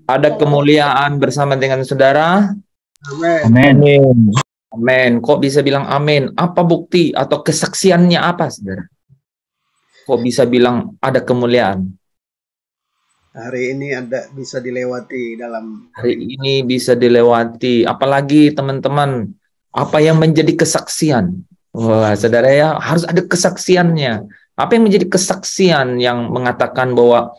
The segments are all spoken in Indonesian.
Ada kemuliaan bersama dengan saudara. Amin. Amin. Kok bisa bilang amin? Apa bukti atau kesaksiannya apa, saudara? Kok bisa bilang ada kemuliaan? Hari ini bisa dilewati dalam Hari ini bisa dilewati. Apalagi teman-teman, apa yang menjadi kesaksian? Wah, saudara ya, harus ada kesaksiannya. Apa yang menjadi kesaksian yang mengatakan bahwa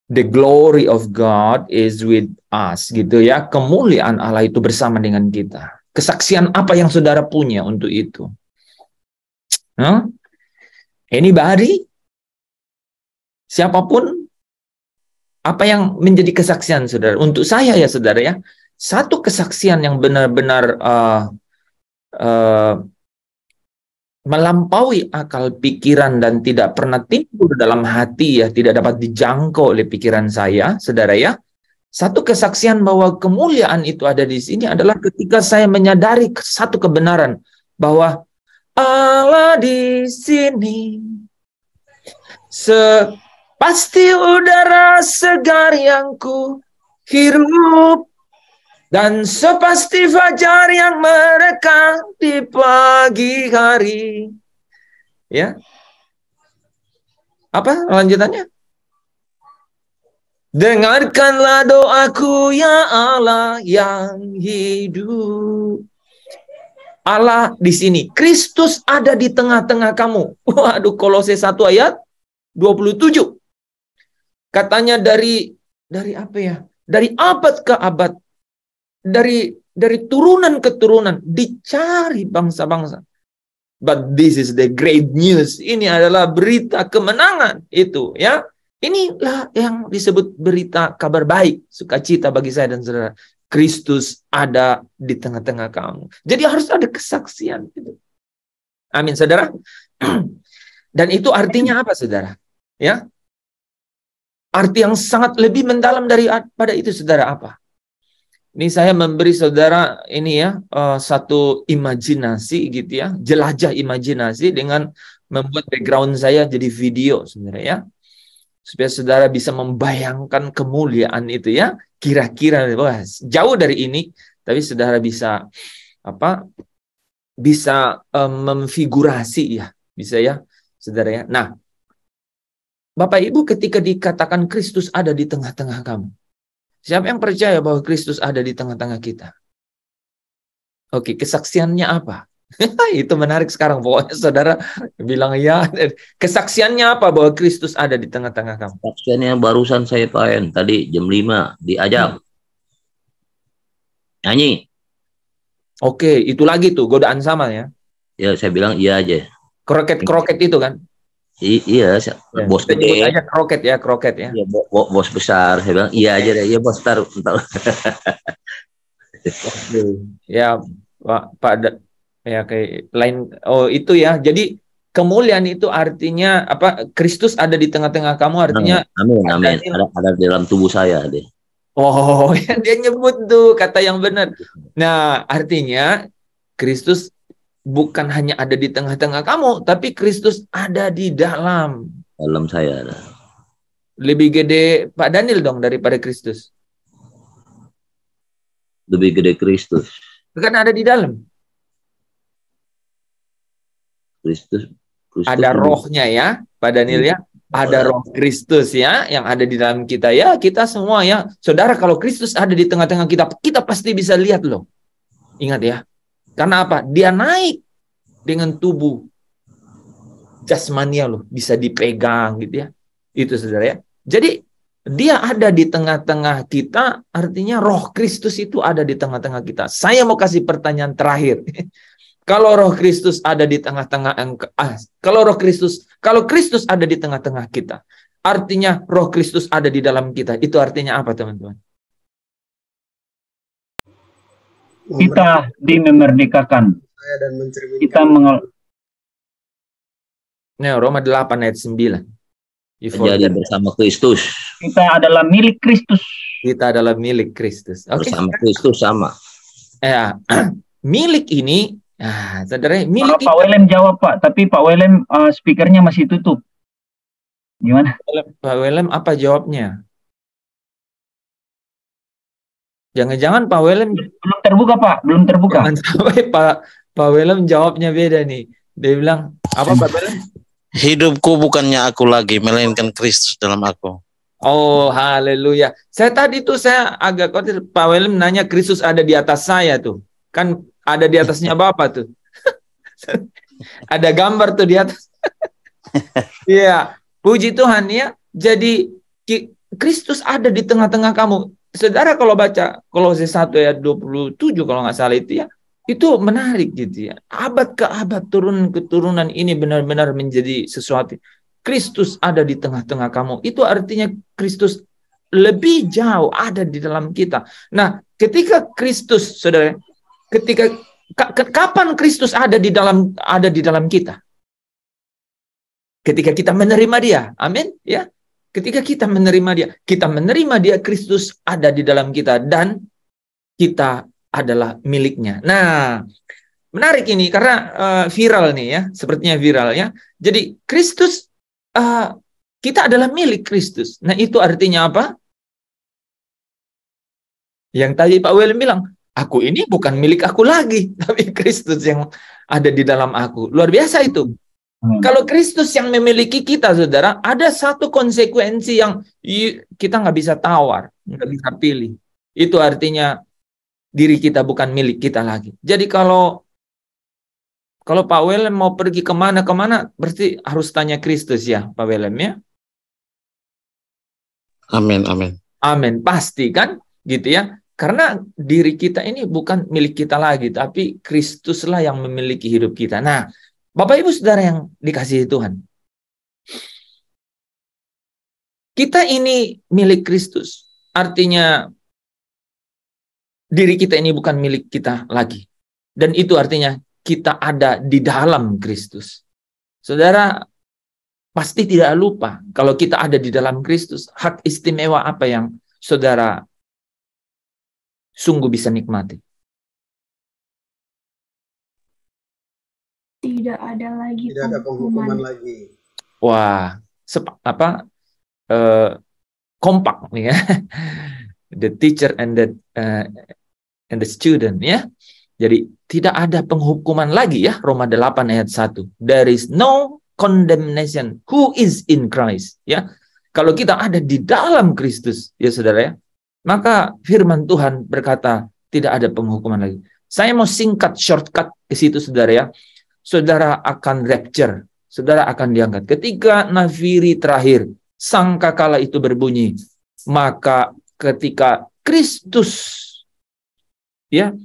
the glory of God is with us, gitu ya. Kemuliaan Allah itu bersama dengan kita. Kesaksian apa yang saudara punya untuk itu? Anybody? Siapapun? Apa yang menjadi kesaksian, saudara? Untuk saya ya, saudara ya, satu kesaksian yang benar-benar melampaui akal pikiran dan tidak pernah timbul dalam hati ya, tidak dapat dijangkau oleh pikiran saya, saudara ya. Satu kesaksian bahwa kemuliaan itu ada di sini adalah ketika saya menyadari satu kebenaran bahwa Allah di sini, pasti udara segar yang ku hirup, dan sepasti fajar yang merekah di pagi hari. Ya. Apa lanjutannya? Dengarkanlah doaku ya Allah yang hidup. Allah di sini. Kristus ada di tengah-tengah kamu. Waduh, Kolose 1 ayat 27. Katanya dari apa ya? Dari abad ke abad. Dari turunan ke turunan dicari bangsa-bangsa. But this is the great news. Ini adalah berita kemenangan itu, ya. Inilah yang disebut berita kabar baik, sukacita bagi saya dan saudara. Kristus ada di tengah-tengah kamu. Jadi harus ada kesaksian itu. Amin, saudara. Dan itu artinya apa, saudara? Ya. Arti yang sangat lebih mendalam daripada itu, saudara, apa? Ini saya memberi saudara ini ya, satu imajinasi gitu ya, jelajah imajinasi dengan membuat background saya jadi video sebenarnya ya. Supaya saudara bisa membayangkan kemuliaan itu ya, kira-kira jauh dari ini, tapi saudara bisa memfigurasi ya, bisa ya, saudara ya. Nah, Bapak Ibu, ketika dikatakan Kristus ada di tengah-tengah kamu, siapa yang percaya bahwa Kristus ada di tengah-tengah kita? Oke, kesaksiannya apa? Itu menarik sekarang. Pokoknya saudara bilang ya. Kesaksiannya apa bahwa Kristus ada di tengah-tengah kamu? Kesaksiannya barusan saya paen tadi jam 5 diajak nyanyi. Oke, itu lagi tuh godaan sama ya. Ya, saya bilang iya aja. Kroket itu kan? Iya, bos gede. Aja kroket ya. Iya, bos besar. Saya bilang iya aja deh. Iya, bos, entar. Ya, Pak ya kayak lain. Oh, itu ya. Jadi kemuliaan itu artinya apa? Kristus ada di tengah-tengah kamu artinya amin. Ada di dalam tubuh saya deh. Oh, dia nyebut tuh kata yang benar. Nah, artinya Kristus bukan hanya ada di tengah-tengah kamu, tapi Kristus ada di dalam saya. Lebih gede Pak Daniel dong daripada Kristus. Lebih gede Kristus. Kan ada di dalam. Kristus ada rohnya ya, Pak Daniel ya. Ada roh Kristus ya, yang ada di dalam kita ya. Kita semua ya. Saudara, kalau Kristus ada di tengah-tengah kita, kita pasti bisa lihat loh. Ingat ya. Karena apa? Dia naik dengan tubuh jasmania loh. Bisa dipegang gitu ya. Itu saudara ya. Jadi dia ada di tengah-tengah kita, artinya roh Kristus itu ada di tengah-tengah kita. Saya mau kasih pertanyaan terakhir. Kalau roh Kristus ada di tengah-tengah kalau Kristus ada di tengah-tengah kita, artinya roh Kristus ada di dalam kita. Itu artinya apa, teman-teman? Kita dimerdekakan. Kita Roma 8 ayat 9. Jadi bersama Kristus. Kita adalah milik Kristus. Kita adalah milik Kristus. Okay. Bersama Kristus sama. Ya, milik ini, saudara, milik. Pak Welem jawab Pak, tapi Pak Welem speakernya masih tutup. Gimana? Pak Welem apa jawabnya? Jangan-jangan Pak Willem Belum terbuka, Pak. Belum terbuka. jangan sampai Pak Willem jawabnya beda nih. Dia bilang, apa Pak Willem? Hidupku bukannya aku lagi, melainkan Kristus dalam aku. Oh, haleluya. Saya agak khawatir Pak Willem nanya Kristus ada di atas saya tuh. Kan ada di atasnya Bapak tuh. Ada gambar tuh di atas. Iya, puji Tuhan ya. Jadi Kristus ada di tengah-tengah kamu. Saudara kalau baca Kolose 1 ayat 27 kalau nggak salah itu ya, itu menarik gitu ya. Abad ke abad keturunan ini benar-benar menjadi sesuatu. Kristus ada di tengah-tengah kamu. Itu artinya Kristus lebih jauh ada di dalam kita. Nah, ketika Kristus, saudara, kapan Kristus ada di dalam kita? Ketika kita menerima Dia. Amin, ya. Ketika kita menerima Dia, Kristus ada di dalam kita dan kita adalah miliknya. Nah, menarik ini karena viral nih ya, sepertinya viral ya. Jadi Kristus, kita adalah milik Kristus. Nah, itu artinya apa? Yang tadi Pak Willem bilang, aku ini bukan milik aku lagi, tapi Kristus yang ada di dalam aku. Luar biasa itu. Kalau Kristus yang memiliki kita, saudara, ada satu konsekuensi yang kita nggak bisa tawar, nggak bisa pilih. Itu artinya diri kita bukan milik kita lagi. Jadi kalau Pak Willem mau pergi kemana-kemana, berarti harus tanya Kristus ya, Pak Willem ya. Amin, amin. Amin, pasti kan, gitu ya. Karena diri kita ini bukan milik kita lagi, tapi Kristuslah yang memiliki hidup kita. Nah, Bapak Ibu Saudara yang dikasihi Tuhan, kita ini milik Kristus. Artinya diri kita ini bukan milik kita lagi. Dan itu artinya kita ada di dalam Kristus. Saudara pasti tidak lupa kalau kita ada di dalam Kristus, hak istimewa apa yang saudara sungguh bisa nikmati. Tidak ada lagi Tidak ada penghukuman lagi. Wah, kompak nih ya. The teacher and the student ya. Jadi tidak ada penghukuman lagi ya, Roma 8 ayat 1. There is no condemnation who is in Christ ya. Kalau kita ada di dalam Kristus ya saudara ya, maka firman Tuhan berkata tidak ada penghukuman lagi. Saya mau singkat shortcut ke situ saudara ya. Saudara akan rapture, saudara akan diangkat. Ketika nafiri terakhir, sangkakala itu berbunyi, maka ketika Kristus ya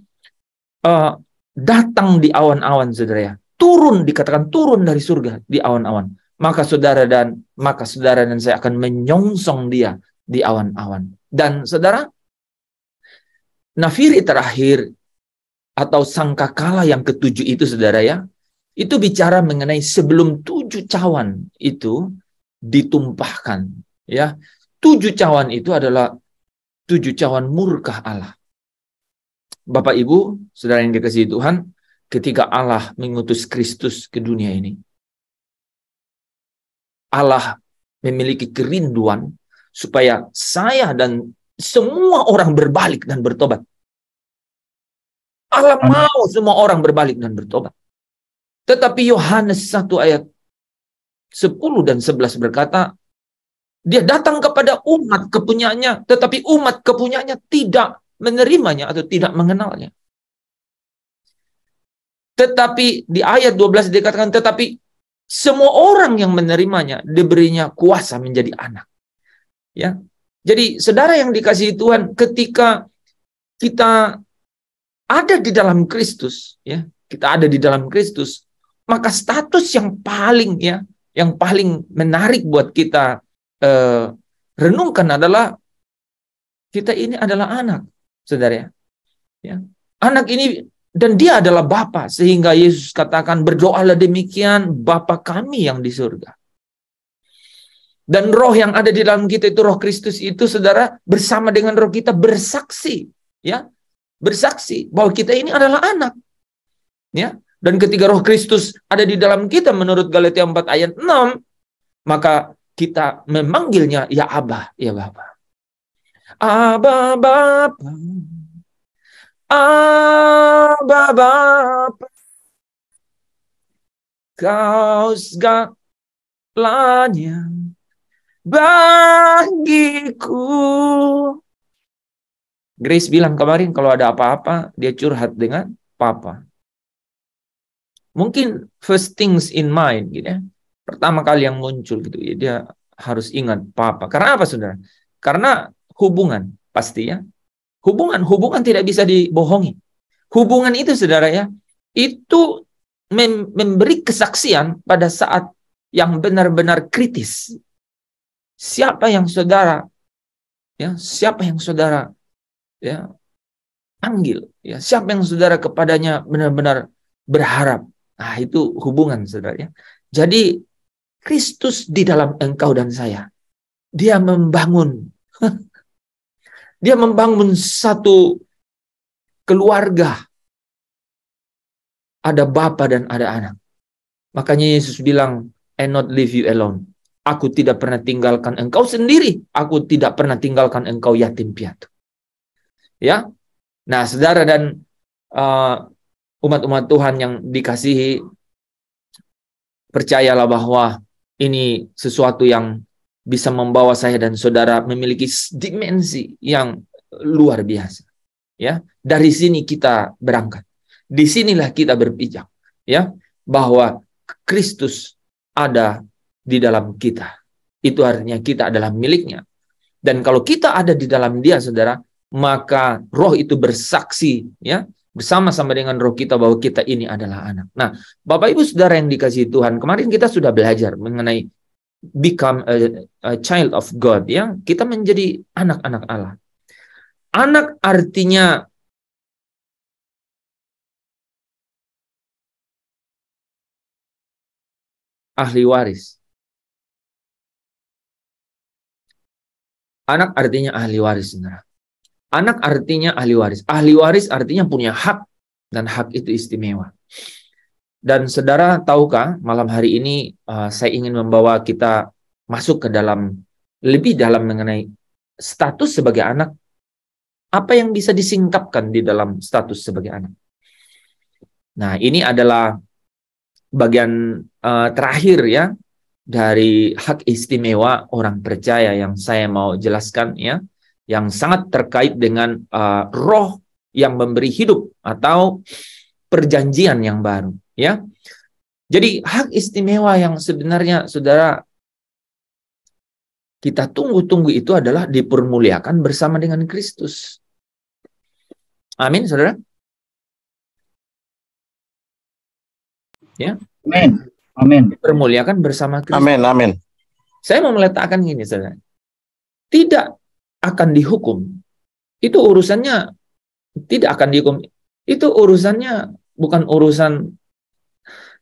datang di awan-awan saudara ya, dikatakan turun dari surga di awan-awan, maka saudara dan saya akan menyongsong Dia di awan-awan. Dan saudara, nafiri terakhir atau sangkakala yang ketujuh itu saudara ya, itu bicara mengenai sebelum 7 cawan itu ditumpahkan ya. 7 cawan itu adalah 7 cawan murka Allah. Bapak Ibu, saudara yang dikasihi Tuhan, ketika Allah mengutus Kristus ke dunia ini, Allah memiliki kerinduan supaya saya dan semua orang berbalik dan bertobat. Allah mau semua orang berbalik dan bertobat. Tetapi Yohanes 1 ayat 10 dan 11 berkata, Dia datang kepada umat kepunyaannya, tetapi umat kepunyaannya tidak menerimanya atau tidak mengenalnya. Tetapi di ayat 12 dikatakan, tetapi semua orang yang menerimanya diberinya kuasa menjadi anak. Ya. Jadi saudara yang dikasihi Tuhan, ketika kita ada di dalam Kristus, ya, kita ada di dalam Kristus, maka status yang paling menarik buat kita renungkan adalah kita ini adalah anak, saudara ya. Anak ini dan Dia adalah Bapa, sehingga Yesus katakan berdoalah demikian, Bapa kami yang di surga. Dan roh yang ada di dalam kita itu roh Kristus itu saudara bersama dengan roh kita bersaksi, ya. Bersaksi bahwa kita ini adalah anak. Ya. Dan ketika roh Kristus ada di dalam kita menurut Galatia 4 ayat 6, maka kita memanggilnya ya Abba, ya Bapa. Abba Bapa, Abba Bapa, Kau segalanya bagiku. Grace bilang kemarin kalau ada apa-apa, dia curhat dengan Papa. Mungkin first things in mind, gitu ya. Pertama kali yang muncul gitu, ya, dia harus ingat Papa. Karena apa, saudara? Karena hubungan, pasti ya. Hubungan tidak bisa dibohongi. Hubungan itu, saudara ya, itu memberi kesaksian pada saat yang benar-benar kritis. Siapa yang saudara ya panggil, ya siapa yang saudara kepadanya benar-benar berharap. Nah, itu hubungan, saudara ya. Jadi Kristus di dalam engkau dan saya, dia membangun satu keluarga. Ada bapa dan ada anak. Makanya Yesus bilang, "I not leave you alone." Aku tidak pernah tinggalkan engkau sendiri. Aku tidak pernah tinggalkan engkau yatim piatu. Ya. Nah, saudara dan umat-umat Tuhan yang dikasihi, percayalah bahwa ini sesuatu yang bisa membawa saya dan saudara memiliki dimensi yang luar biasa. Ya, dari sini kita berangkat. Disinilah kita berpijak, ya, bahwa Kristus ada di dalam kita. Itu artinya kita adalah miliknya. Dan kalau kita ada di dalam dia, saudara, maka roh itu bersaksi, ya, bersama-sama dengan roh kita bahwa kita ini adalah anak. Nah, Bapak Ibu Saudara yang dikasihi Tuhan, kemarin kita sudah belajar mengenai become a child of God, ya. Kita menjadi anak-anak Allah. Anak artinya ahli waris. Anak artinya ahli waris, saudara. Anak artinya ahli waris. Ahli waris artinya punya hak, dan hak itu istimewa. Dan saudara, tahukah malam hari ini saya ingin membawa kita masuk ke dalam, lebih dalam mengenai status sebagai anak. Apa yang bisa disingkapkan di dalam status sebagai anak? Nah, ini adalah bagian terakhir ya dari hak istimewa orang percaya yang saya mau jelaskan, ya, yang sangat terkait dengan roh yang memberi hidup atau perjanjian yang baru, ya. Jadi hak istimewa yang sebenarnya saudara kita tunggu-tunggu itu adalah dipermuliakan bersama dengan Kristus. Amin, saudara. Ya. Amin. Amin. Dipermuliakan bersama Kristus. Amin, amin. Saya mau meletakkan gini, saudara. Tidak akan dihukum. Itu urusannya tidak akan dihukum. Itu urusannya bukan urusan,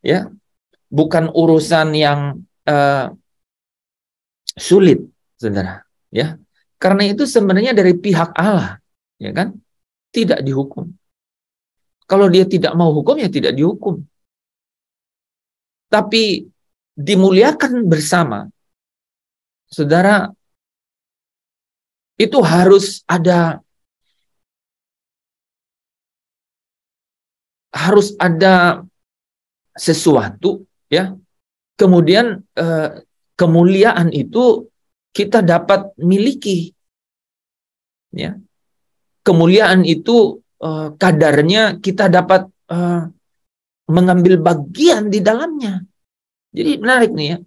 ya, bukan urusan yang sulit, saudara. Ya, karena itu sebenarnya dari pihak Allah, ya kan, tidak dihukum. Kalau dia tidak mau hukum, ya tidak dihukum. Tapi dimuliakan bersama, saudara, itu harus ada sesuatu, ya. Kemudian kemuliaan itu kita dapat miliki, ya. Kemuliaan itu kadarnya kita dapat mengambil bagian di dalamnya. Jadi menarik nih, ya.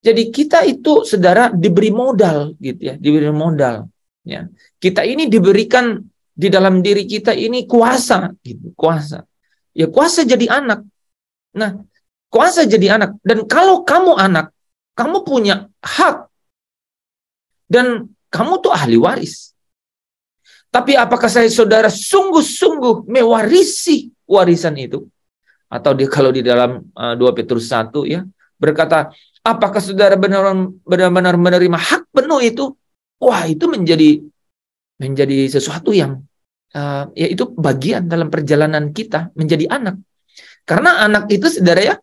Jadi kita itu, saudara, diberi modal gitu, ya, diberi modal, ya. Kita ini diberikan di dalam diri kita ini kuasa gitu, kuasa. Ya, kuasa jadi anak. Nah, kuasa jadi anak, dan kalau kamu anak, kamu punya hak dan kamu tuh ahli waris. Tapi apakah saya, saudara, sungguh-sungguh mewarisi warisan itu? Atau kalau di dalam 2 Petrus 1 ya berkata, apakah saudara benar-benar menerima hak penuh itu? Wah, itu menjadi sesuatu yang ya itu bagian dalam perjalanan kita menjadi anak. Karena anak itu, saudara, ya,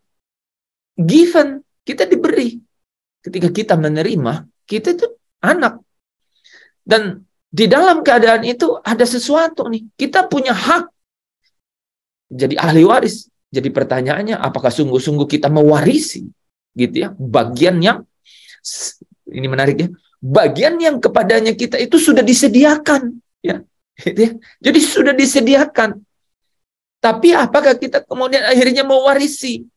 given, kita diberi. Ketika kita menerima, kita itu anak. Dan di dalam keadaan itu ada sesuatu nih. Kita punya hak jadi ahli waris. Jadi pertanyaannya, apakah sungguh-sungguh kita mewarisi gitu ya, bagian yang, ini menarik ya, bagian yang kepadanya kita itu sudah disediakan ya. Gitu ya. Jadi sudah disediakan. Tapi apakah kita kemudian akhirnya mewarisi?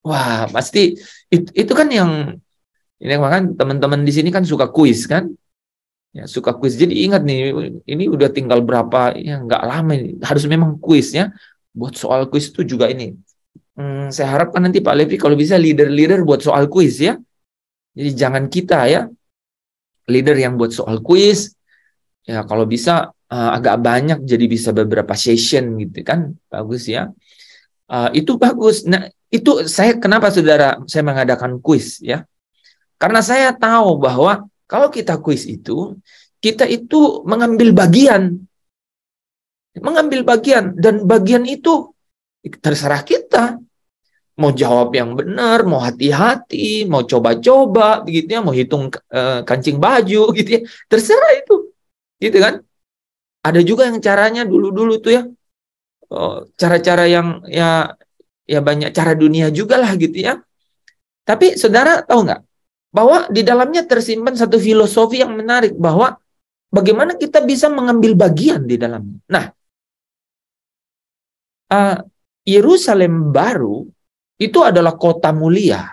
Wah, pasti itu kan yang ini, kan teman-teman di sini kan suka kuis kan? Ya, suka kuis. Jadi ingat nih, ini udah tinggal berapa ya, nggak lama ini. Harus memang kuis ya. Buat soal kuis itu juga ini. Saya harapkan nanti Pak Levi kalau bisa leader-leader buat soal kuis ya. Jadi jangan kita ya, leader yang buat soal kuis. Ya kalau bisa agak banyak, jadi bisa beberapa session gitu kan. Bagus ya. Itu bagus. Nah, itu saya kenapa saudara saya mengadakan kuis ya. Karena saya tahu bahwa kalau kita kuis itu, kita itu mengambil bagian. Mengambil bagian. Dan bagian itu terserah kita. Mau jawab yang benar, mau hati-hati, mau coba-coba, begitu ya, mau hitung kancing baju, gitu ya. Terserah itu. Gitu kan. Ada juga yang caranya dulu-dulu tuh ya. Cara-cara yang ya banyak cara dunia juga lah gitu ya. Tapi saudara tahu nggak? Bahwa di dalamnya tersimpan satu filosofi yang menarik, bahwa bagaimana kita bisa mengambil bagian di dalamnya. Nah, Yerusalem baru itu adalah kota mulia,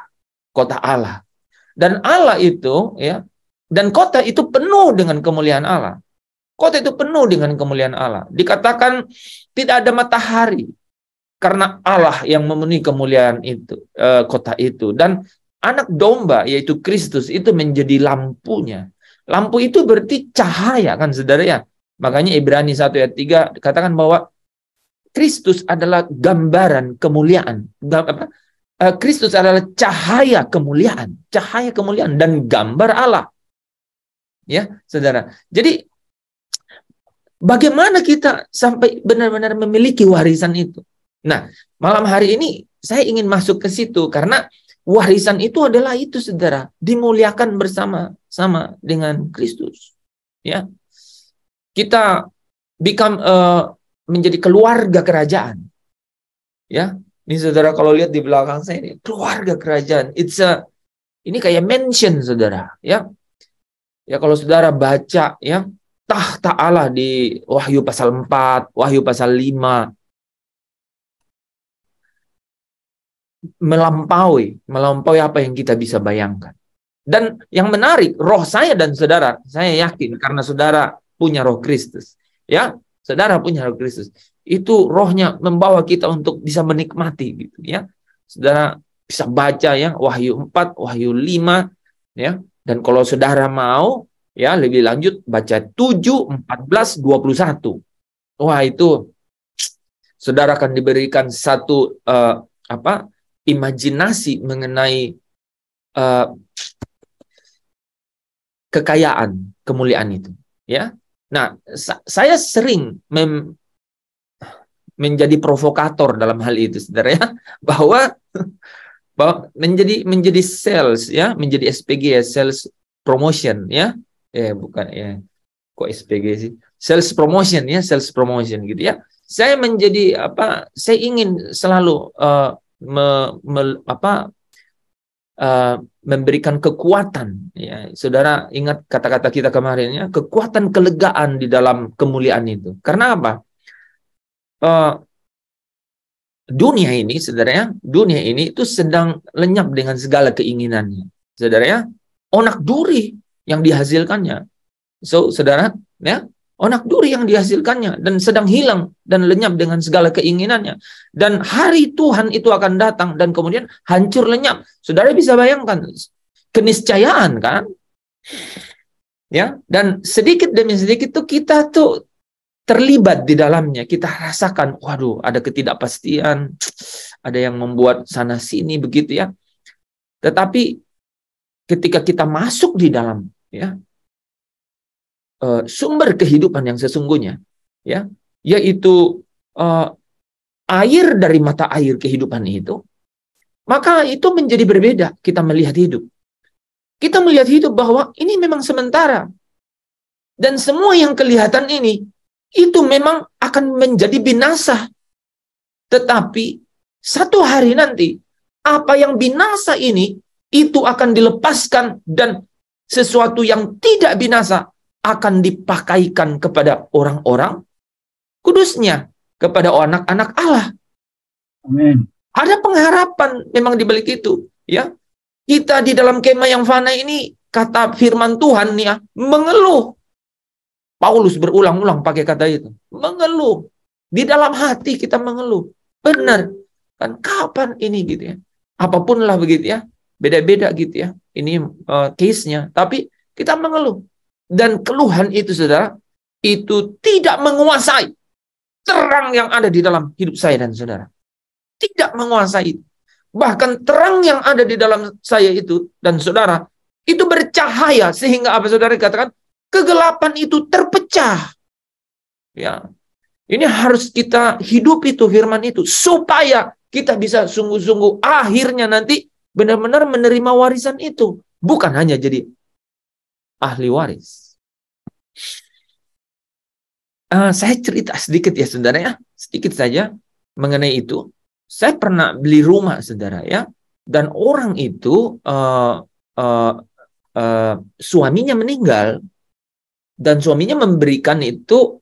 kota Allah. Dan Allah itu ya, dan kota itu penuh dengan kemuliaan Allah. Kota itu penuh dengan kemuliaan Allah. Dikatakan tidak ada matahari karena Allah yang memenuhi kemuliaan itu, kota itu. Dan anak domba yaitu Kristus itu menjadi lampunya. Lampu itu berarti cahaya kan saudara ya. Makanya Ibrani 1 ayat 3 dikatakan bahwa Kristus adalah gambaran kemuliaan. Kristus adalah cahaya kemuliaan dan gambar Allah. Ya, saudara. Jadi bagaimana kita sampai benar-benar memiliki warisan itu? Nah, malam hari ini saya ingin masuk ke situ karena warisan itu adalah itu, saudara, dimuliakan bersama-sama dengan Kristus. Ya, kita menjadi keluarga kerajaan. Ya, ini saudara kalau lihat di belakang saya ini keluarga kerajaan. Ini kayak mansion, saudara. Ya, ya kalau saudara baca ya tahta Allah di Wahyu pasal 4, Wahyu pasal 5. Melampaui apa yang kita bisa bayangkan. Dan yang menarik, roh saya dan saudara, saya yakin karena saudara punya roh Kristus. Ya, saudara punya roh Kristus. Itu rohnya membawa kita untuk bisa menikmati gitu ya. Saudara bisa baca ya Wahyu 4, Wahyu 5 ya. Dan kalau saudara mau ya lebih lanjut baca 7, 14, 21. Wah, itu saudara akan diberikan satu imajinasi mengenai kekayaan kemuliaan itu ya. Nah, saya sering menjadi provokator dalam hal itu, saudara ya, bahwa menjadi sales ya, menjadi SPG ya, sales promotion ya. Bukan ya. Kok SPG sih? Sales promotion ya, sales promotion gitu ya. Saya menjadi saya ingin selalu memberikan kekuatan ya. Saudara ingat kata-kata kita kemarin ya, kekuatan kelegaan di dalam kemuliaan itu. Karena apa? Dunia ini, saudara ya, dunia ini itu sedang lenyap dengan segala keinginannya. Saudara ya, onak duri yang dihasilkannya. So, saudara ya, onak duri yang dihasilkannya dan sedang hilang dan lenyap dengan segala keinginannya. Dan hari Tuhan itu akan datang dan kemudian hancur lenyap. Saudara bisa bayangkan keniscayaan kan? Ya, dan sedikit demi sedikit tuh kita tuh terlibat di dalamnya. Kita rasakan, waduh, ada ketidakpastian, ada yang membuat sana sini begitu ya. Tetapi ketika kita masuk di dalam ya sumber kehidupan yang sesungguhnya ya, yaitu air dari mata air kehidupan itu, maka itu menjadi berbeda kita melihat hidup. Kita melihat hidup bahwa ini memang sementara. Dan semua yang kelihatan ini itu memang akan menjadi binasa. Tetapi satu hari nanti, apa yang binasa ini, itu akan dilepaskan dan sesuatu yang tidak binasa akan dipakaikan kepada orang-orang kudusnya, kepada anak-anak Allah. Amin. Ada pengharapan memang di balik itu, ya. Kita di dalam kemah yang fana ini, kata firman Tuhan nih ya, mengeluh. Paulus berulang-ulang pakai kata itu, mengeluh. Di dalam hati kita mengeluh. Benar. Kan kapan ini gitu ya. Apapun lah begitu ya. Beda-beda gitu ya. Ini case-nya. Tapi kita mengeluh. Dan keluhan itu, saudara, itu tidak menguasai terang yang ada di dalam hidup saya dan saudara. Tidak menguasai. Bahkan terang yang ada di dalam saya itu dan saudara, itu bercahaya. Sehingga apa saudara katakan? Kegelapan itu terpecah. Ya. Ini harus kita hidup itu firman itu. Supaya kita bisa sungguh-sungguh akhirnya nanti benar-benar menerima warisan itu. Bukan hanya jadi ahli waris. Saya cerita sedikit ya saudara ya. Sedikit saja mengenai itu. Saya pernah beli rumah saudara ya. Dan orang itu suaminya meninggal. Dan suaminya memberikan itu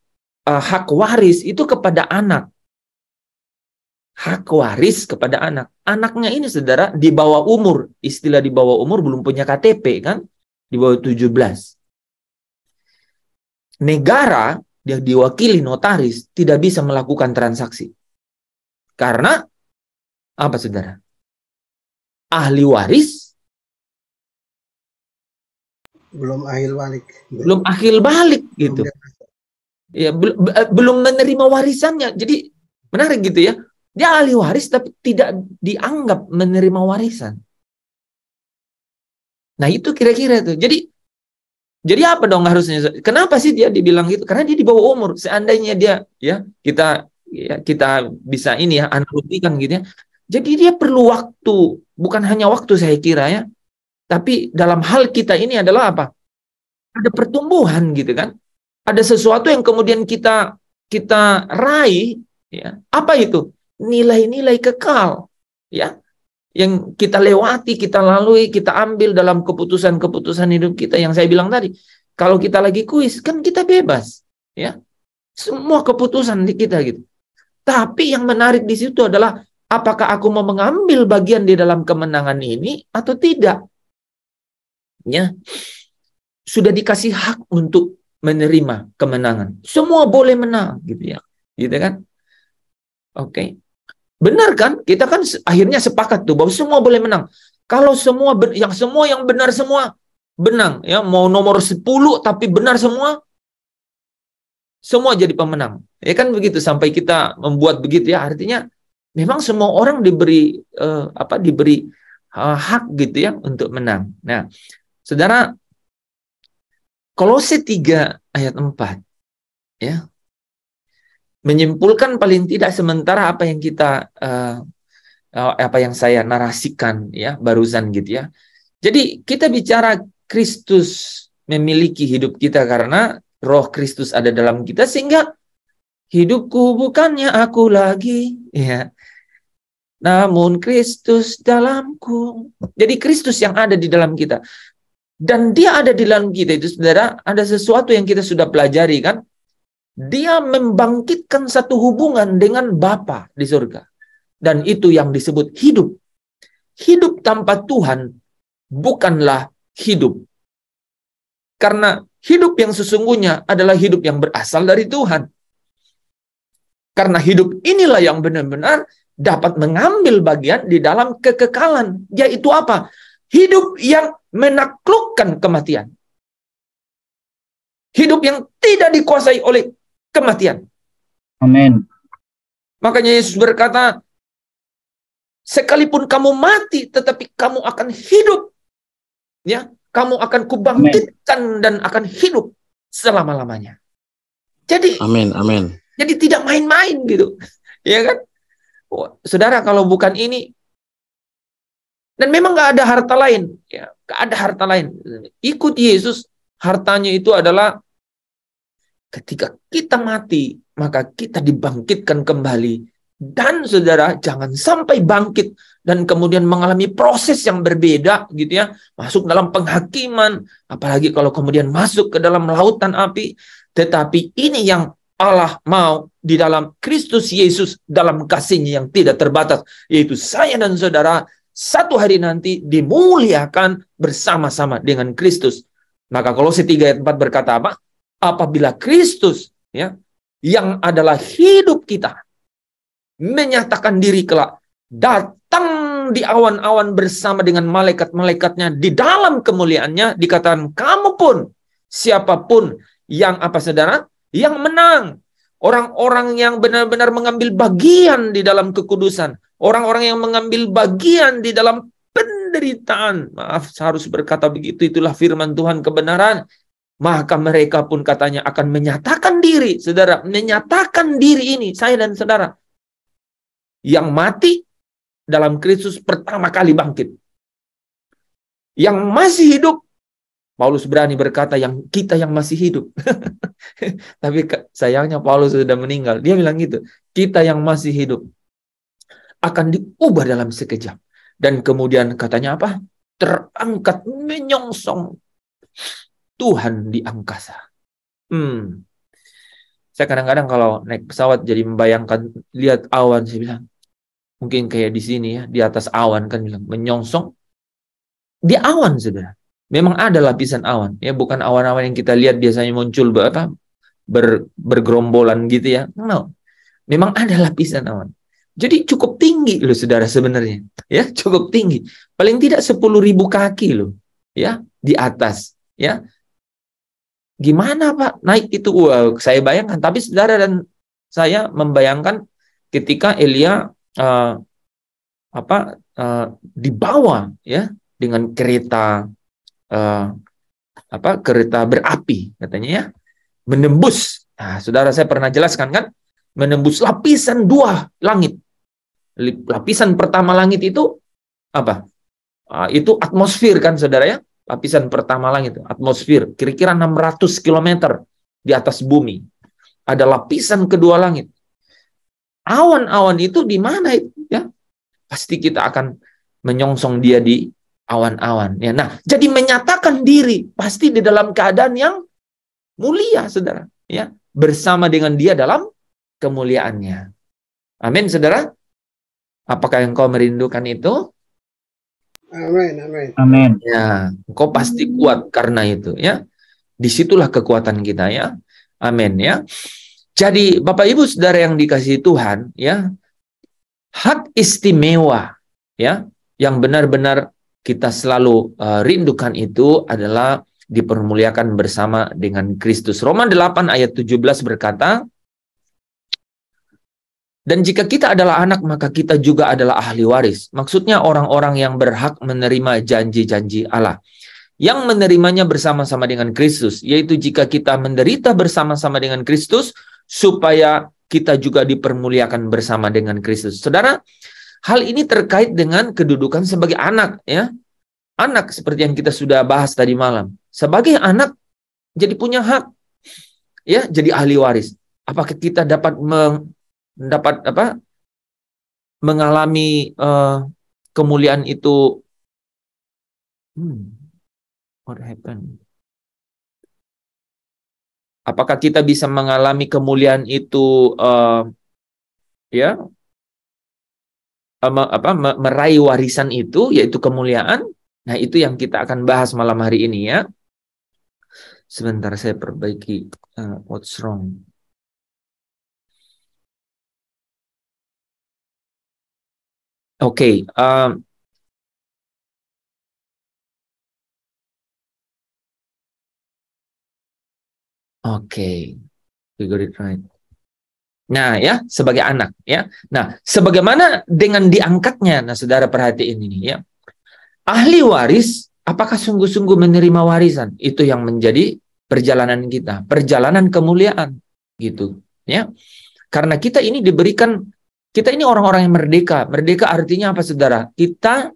hak waris itu kepada anak. Hak waris kepada anak. Anaknya ini saudara di bawah umur. Istilah di bawah umur belum punya KTP kan. Di bawah 17. Negara yang diwakili notaris tidak bisa melakukan transaksi. Karena apa saudara? Ahli waris Belum ahil balik. belum akhir balik gitu. Ya, belum menerima warisannya. Jadi menarik gitu ya. Dia ahli waris tapi tidak dianggap menerima warisan. Nah, itu kira-kira tuh. Jadi apa dong harusnya? Kenapa sih dia dibilang gitu? Karena dia di bawah umur. Seandainya dia ya kita bisa ini ya analogikan gitu ya. Jadi dia perlu waktu, bukan hanya waktu saya kira ya. Tapi dalam hal kita ini adalah apa? Ada pertumbuhan gitu kan. Ada sesuatu yang kemudian kita raih ya. Apa itu? Nilai-nilai kekal ya. Yang kita lewati, kita lalui, kita ambil dalam keputusan-keputusan hidup kita yang saya bilang tadi. Kalau kita lagi kuis kan kita bebas ya. Semua keputusan di kita gitu. Tapi yang menarik di situ adalah apakah aku mau mengambil bagian di dalam kemenangan ini atau tidak? Ya, sudah dikasih hak untuk menerima kemenangan. Semua boleh menang, gitu ya, gitu kan? Oke, benar kan? Kita kan akhirnya sepakat tuh bahwa semua boleh menang. Kalau semua yang benar semua benang, ya mau nomor 10 tapi benar semua jadi pemenang. Ya kan begitu sampai kita membuat begitu ya. Artinya memang semua orang diberi hak gitu ya untuk menang. Nah, saudara, Kolose 3 ayat 4 ya menyimpulkan paling tidak sementara apa yang saya narasikan ya barusan gitu ya. Jadi kita bicara Kristus memiliki hidup kita karena Roh Kristus ada dalam kita sehingga hidupku bukannya aku lagi ya. Namun Kristus dalamku. Jadi Kristus yang ada di dalam kita. Dan dia ada di dalam kita itu, saudara, ada sesuatu yang kita sudah pelajari kan. Dia membangkitkan satu hubungan dengan Bapa di surga. Dan itu yang disebut hidup. Hidup tanpa Tuhan bukanlah hidup. Karena hidup yang sesungguhnya adalah hidup yang berasal dari Tuhan. Karena hidup inilah yang benar-benar dapat mengambil bagian di dalam kekekalan. Yaitu apa? Hidup yang menaklukkan kematian. Hidup yang tidak dikuasai oleh kematian. Amin. Makanya Yesus berkata, sekalipun kamu mati, tetapi kamu akan hidup. Ya, kamu akan kubangkitkan dan akan hidup selama-lamanya. Jadi, Amin, amin. Jadi tidak main-main gitu. Ya kan? Saudara, kalau bukan ini, dan memang nggak ada harta lain, ya, nggak ada harta lain. Ikut Yesus, hartanya itu adalah ketika kita mati, maka kita dibangkitkan kembali Dan saudara, jangan sampai bangkit dan kemudian mengalami proses yang berbeda gitu ya. Masuk dalam penghakiman, apalagi kalau kemudian masuk ke dalam lautan api. Tetapi ini yang Allah mau di dalam Kristus Yesus, dalam kasih-Nya yang tidak terbatas, yaitu saya dan saudara satu hari nanti dimuliakan bersama-sama dengan Kristus. Maka Kolose 3 ayat 4 berkata apa? Apabila Kristus ya yang adalah hidup kita menyatakan diri kelak, datang di awan-awan bersama dengan malaikat-malaikatnya di dalam kemuliaannya, dikatakan kamu pun, siapapun yang apa saudara, yang menang, orang-orang yang benar-benar mengambil bagian di dalam kekudusan, orang-orang yang mengambil bagian di dalam penderitaan, maaf harus berkata begitu, itulah firman Tuhan kebenaran, maka mereka pun katanya akan menyatakan diri, saudara, menyatakan diri ini, saya dan saudara, yang mati dalam Kristus pertama kali bangkit. Yang masih hidup, Paulus berani berkata kita yang masih hidup. Tapi sayangnya Paulus sudah meninggal. Dia bilang gitu, kita yang masih hidup akan diubah dalam sekejap. Dan kemudian katanya apa? Terangkat menyongsong Tuhan di angkasa. Saya kadang-kadang kalau naik pesawat jadi membayangkan, lihat awan, saya bilang, mungkin kayak di sini ya, di atas awan kan bilang, menyongsong di awan, saudara. Memang ada lapisan awan, ya bukan awan-awan yang kita lihat biasanya muncul bergerombolan gitu ya. No. Memang ada lapisan awan. Jadi cukup tinggi loh saudara sebenarnya. Ya, cukup tinggi. Paling tidak 10.000 kaki loh. Ya, di atas, ya. Gimana Pak naik itu? Saya bayangkan, tapi saudara dan saya membayangkan ketika Elia dibawa ya dengan kereta kereta berapi katanya ya, menembus. Nah, saudara saya pernah jelaskan kan, menembus lapisan 2 langit. Lapisan pertama langit itu apa? Itu atmosfer kan saudara ya. Lapisan pertama langit itu atmosfer, kira-kira 600 km di atas bumi. Ada lapisan kedua langit. Awan-awan itu di mana itu ya? Pasti kita akan menyongsong dia di awan-awan ya. Nah, jadi menyatakan diri pasti di dalam keadaan yang mulia, saudara, ya, bersama dengan dia dalam kemuliaannya. Amin, saudara. Apakah engkau merindukan itu? Amin, amin. Amin. Ya, engkau pasti kuat karena itu, ya. Disitulah kekuatan kita, ya. Amin, ya. Jadi, Bapak Ibu Saudara yang dikasihi Tuhan, ya, hak istimewa, ya, yang benar-benar kita selalu rindukan itu adalah dipermuliakan bersama dengan Kristus. Roma 8 ayat 17 berkata, dan jika kita adalah anak, maka kita juga adalah ahli waris. Maksudnya orang-orang yang berhak menerima janji-janji Allah. Yang menerimanya bersama-sama dengan Kristus. Yaitu jika kita menderita bersama-sama dengan Kristus, supaya kita juga dipermuliakan bersama dengan Kristus. Saudara, hal ini terkait dengan kedudukan sebagai anak. Ya, anak seperti yang kita sudah bahas tadi malam. Sebagai anak, jadi punya hak. Ya, jadi ahli waris. Apakah kita dapat mengalami kemuliaan itu? What happened? Apakah kita bisa mengalami kemuliaan itu meraih warisan itu, yaitu kemuliaan? Nah, itu yang kita akan bahas malam hari ini, ya. Sebentar saya perbaiki what's wrong. Oke, we got it right. Nah, ya, sebagai anak, ya. Nah, sebagaimana dengan diangkatnya, nah, saudara perhatiin ini, ya. Ahli waris, apakah sungguh-sungguh menerima warisan? Itu yang menjadi perjalanan kita, perjalanan kemuliaan, gitu, ya. Karena kita ini diberikan, kita ini orang-orang yang merdeka. Merdeka artinya apa, saudara? Kita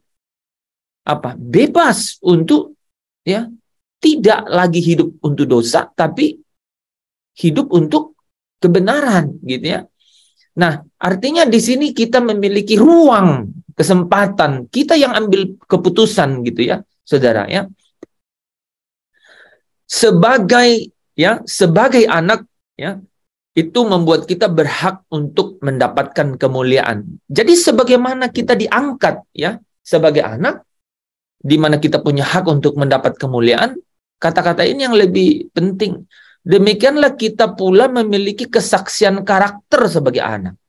bebas untuk, ya, tidak lagi hidup untuk dosa, tapi hidup untuk kebenaran, gitu ya. Nah, artinya di sini kita memiliki ruang, kesempatan, kita yang ambil keputusan gitu ya, saudara ya. Sebagai anak ya, itu membuat kita berhak untuk mendapatkan kemuliaan. Jadi sebagaimana kita diangkat ya sebagai anak, di mana kita punya hak untuk mendapat kemuliaan, kata-kata ini yang lebih penting. Demikianlah kita pula memiliki kesaksian karakter sebagai anak.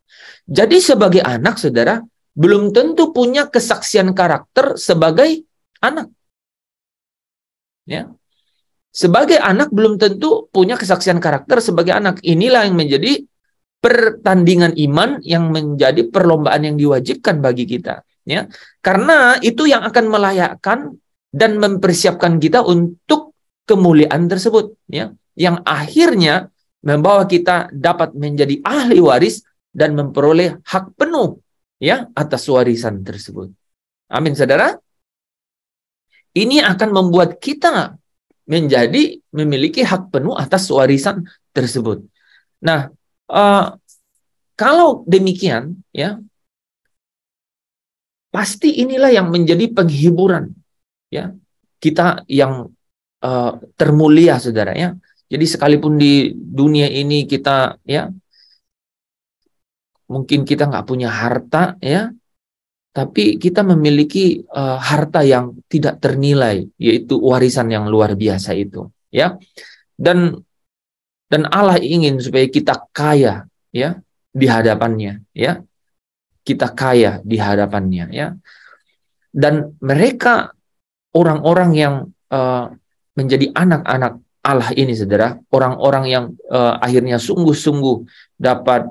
Jadi sebagai anak, saudara, belum tentu punya kesaksian karakter sebagai anak. Ya. Sebagai anak belum tentu punya kesaksian karakter sebagai anak. Inilah yang menjadi pertandingan iman, yang menjadi perlombaan yang diwajibkan bagi kita. Ya. Karena itu yang akan melayakkan dan mempersiapkan kita untuk kemuliaan tersebut. Ya. Yang akhirnya membawa kita dapat menjadi ahli waris dan memperoleh hak penuh ya atas warisan tersebut. Amin, saudara. Ini akan membuat kita memiliki hak penuh atas warisan tersebut. Nah, kalau demikian, ya, pasti inilah yang menjadi penghiburan, ya, kita yang termulia, saudara, ya. Jadi sekalipun di dunia ini kita, ya, mungkin kita nggak punya harta, ya, tapi kita memiliki harta yang tidak ternilai, yaitu warisan yang luar biasa itu, ya. Dan Allah ingin supaya kita kaya, ya, di hadapannya, ya. Kita kaya di hadapannya, ya. Dan mereka orang-orang yang menjadi anak-anak Allah ini, saudara, orang-orang yang akhirnya sungguh-sungguh dapat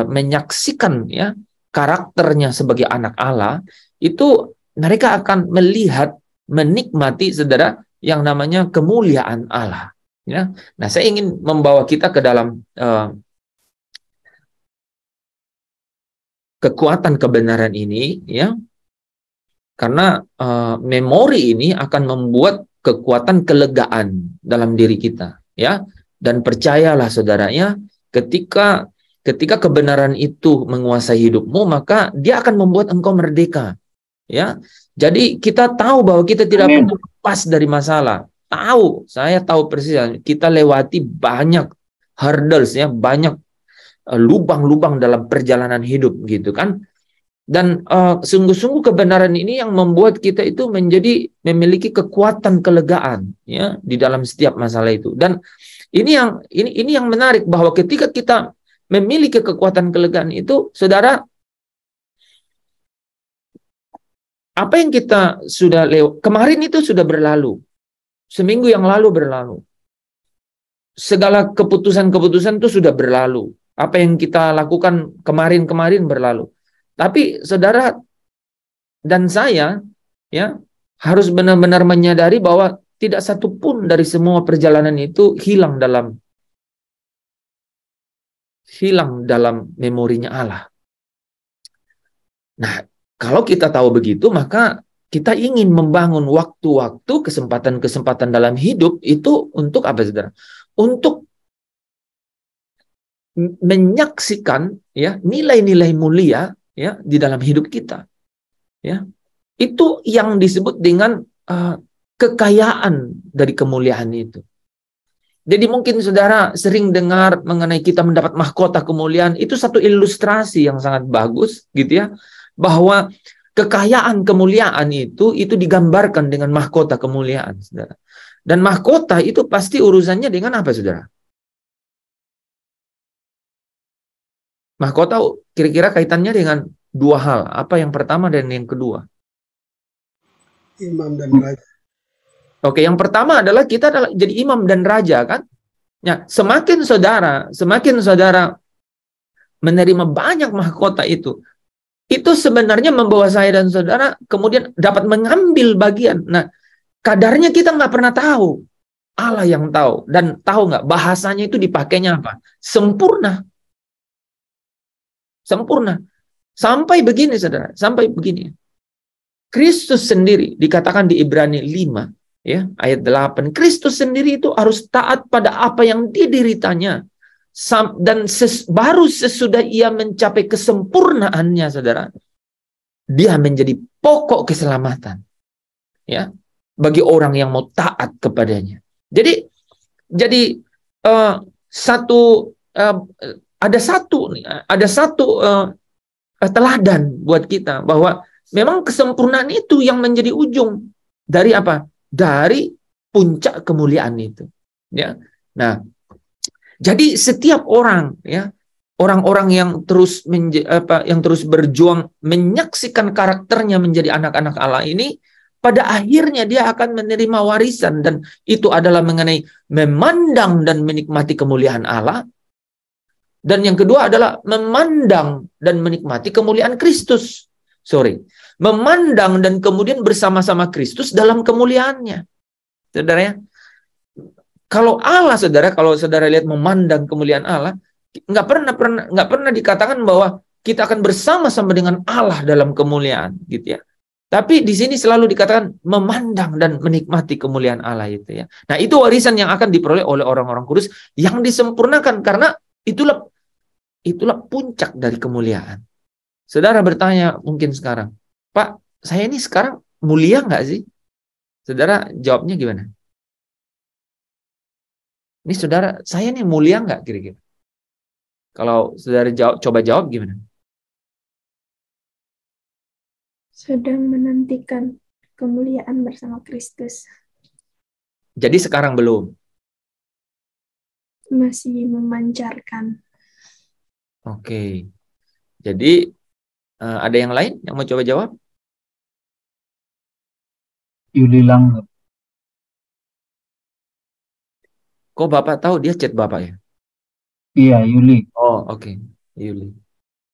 menyaksikan, ya, karakternya sebagai anak Allah, itu mereka akan melihat, menikmati, saudara, yang namanya kemuliaan Allah. Ya. Nah, saya ingin membawa kita ke dalam kekuatan kebenaran ini, ya, karena memori ini akan membuat kekuatan kelegaan dalam diri kita, ya. Dan percayalah, saudaranya, ketika kebenaran itu menguasai hidupmu, maka dia akan membuat engkau merdeka. Ya, jadi kita tahu bahwa kita tidak perlu lepas dari masalah. Saya tahu persis, kita lewati banyak hurdles, ya, banyak lubang-lubang dalam perjalanan hidup, gitu kan. Dan sungguh-sungguh kebenaran ini yang membuat kita itu memiliki kekuatan kelegaan, ya, di dalam setiap masalah itu. Dan ini yang menarik, bahwa ketika kita memiliki kekuatan kelegaan itu, saudara, apa yang kita sudah kemarin itu sudah berlalu, seminggu yang lalu berlalu, segala keputusan-keputusan itu sudah berlalu, apa yang kita lakukan kemarin berlalu. Tapi saudara dan saya, ya, harus benar-benar menyadari bahwa tidak satu pun dari semua perjalanan itu hilang dalam memorinya Allah. Nah, kalau kita tahu begitu, maka kita ingin membangun waktu-waktu, kesempatan-kesempatan dalam hidup itu untuk apa, saudara? Untuk menyaksikan, ya, nilai-nilai mulia, ya, di dalam hidup kita. Ya. Itu yang disebut dengan kekayaan dari kemuliaan itu. Jadi mungkin saudara sering dengar mengenai kita mendapat mahkota kemuliaan, itu satu ilustrasi yang sangat bagus, gitu ya, bahwa kekayaan kemuliaan itu digambarkan dengan mahkota kemuliaan, saudara. Dan mahkota itu pasti urusannya dengan apa, saudara? Mahkota kira-kira kaitannya dengan dua hal. Apa yang pertama dan yang kedua? Imam dan raja. Oke, yang pertama adalah kita jadi imam dan raja, kan? Ya, semakin saudara menerima banyak mahkota itu sebenarnya membawa saya dan saudara kemudian dapat mengambil bagian. Nah, kadarnya kita nggak pernah tahu. Allah yang tahu. Dan tahu nggak bahasanya itu dipakainya apa? Sempurna. Sempurna. Sampai begini, saudara. Sampai begini. Kristus sendiri dikatakan di Ibrani 5, ya, ayat 8. Kristus sendiri itu harus taat pada apa yang dideritanya. baru sesudah ia mencapai kesempurnaannya, saudara, dia menjadi pokok keselamatan, ya, bagi orang yang mau taat kepadanya. Jadi ada satu teladan buat kita bahwa memang kesempurnaan itu yang menjadi ujung dari apa? Dari puncak kemuliaan itu, ya. Nah, jadi setiap orang, ya, orang-orang yang terus berjuang menyaksikan karakternya menjadi anak-anak Allah ini, pada akhirnya dia akan menerima warisan, dan itu adalah mengenai memandang dan menikmati kemuliaan Allah. Dan yang kedua adalah memandang dan menikmati kemuliaan Kristus. Memandang dan kemudian bersama-sama Kristus dalam kemuliaannya. Saudara, ya. Kalau saudara lihat memandang kemuliaan Allah, nggak pernah dikatakan bahwa kita akan bersama-sama dengan Allah dalam kemuliaan, gitu ya. Tapi di sini selalu dikatakan memandang dan menikmati kemuliaan Allah itu, ya. Nah, itu warisan yang akan diperoleh oleh orang-orang kudus yang disempurnakan, karena itulah puncak dari kemuliaan. Saudara bertanya mungkin sekarang, Pak, saya ini sekarang mulia nggak sih? Saudara jawabnya gimana? Ini saudara, saya ini mulia nggak kira-kira? Kalau saudara coba jawab gimana? Sedang menantikan kemuliaan bersama Kristus. Jadi sekarang belum? Masih memancarkan. Oke. Jadi ada yang lain yang mau coba jawab? Yuli Langgam. Kok Bapak tahu dia chat Bapak ya? Iya, Yuli. Oh, oke. Yuli.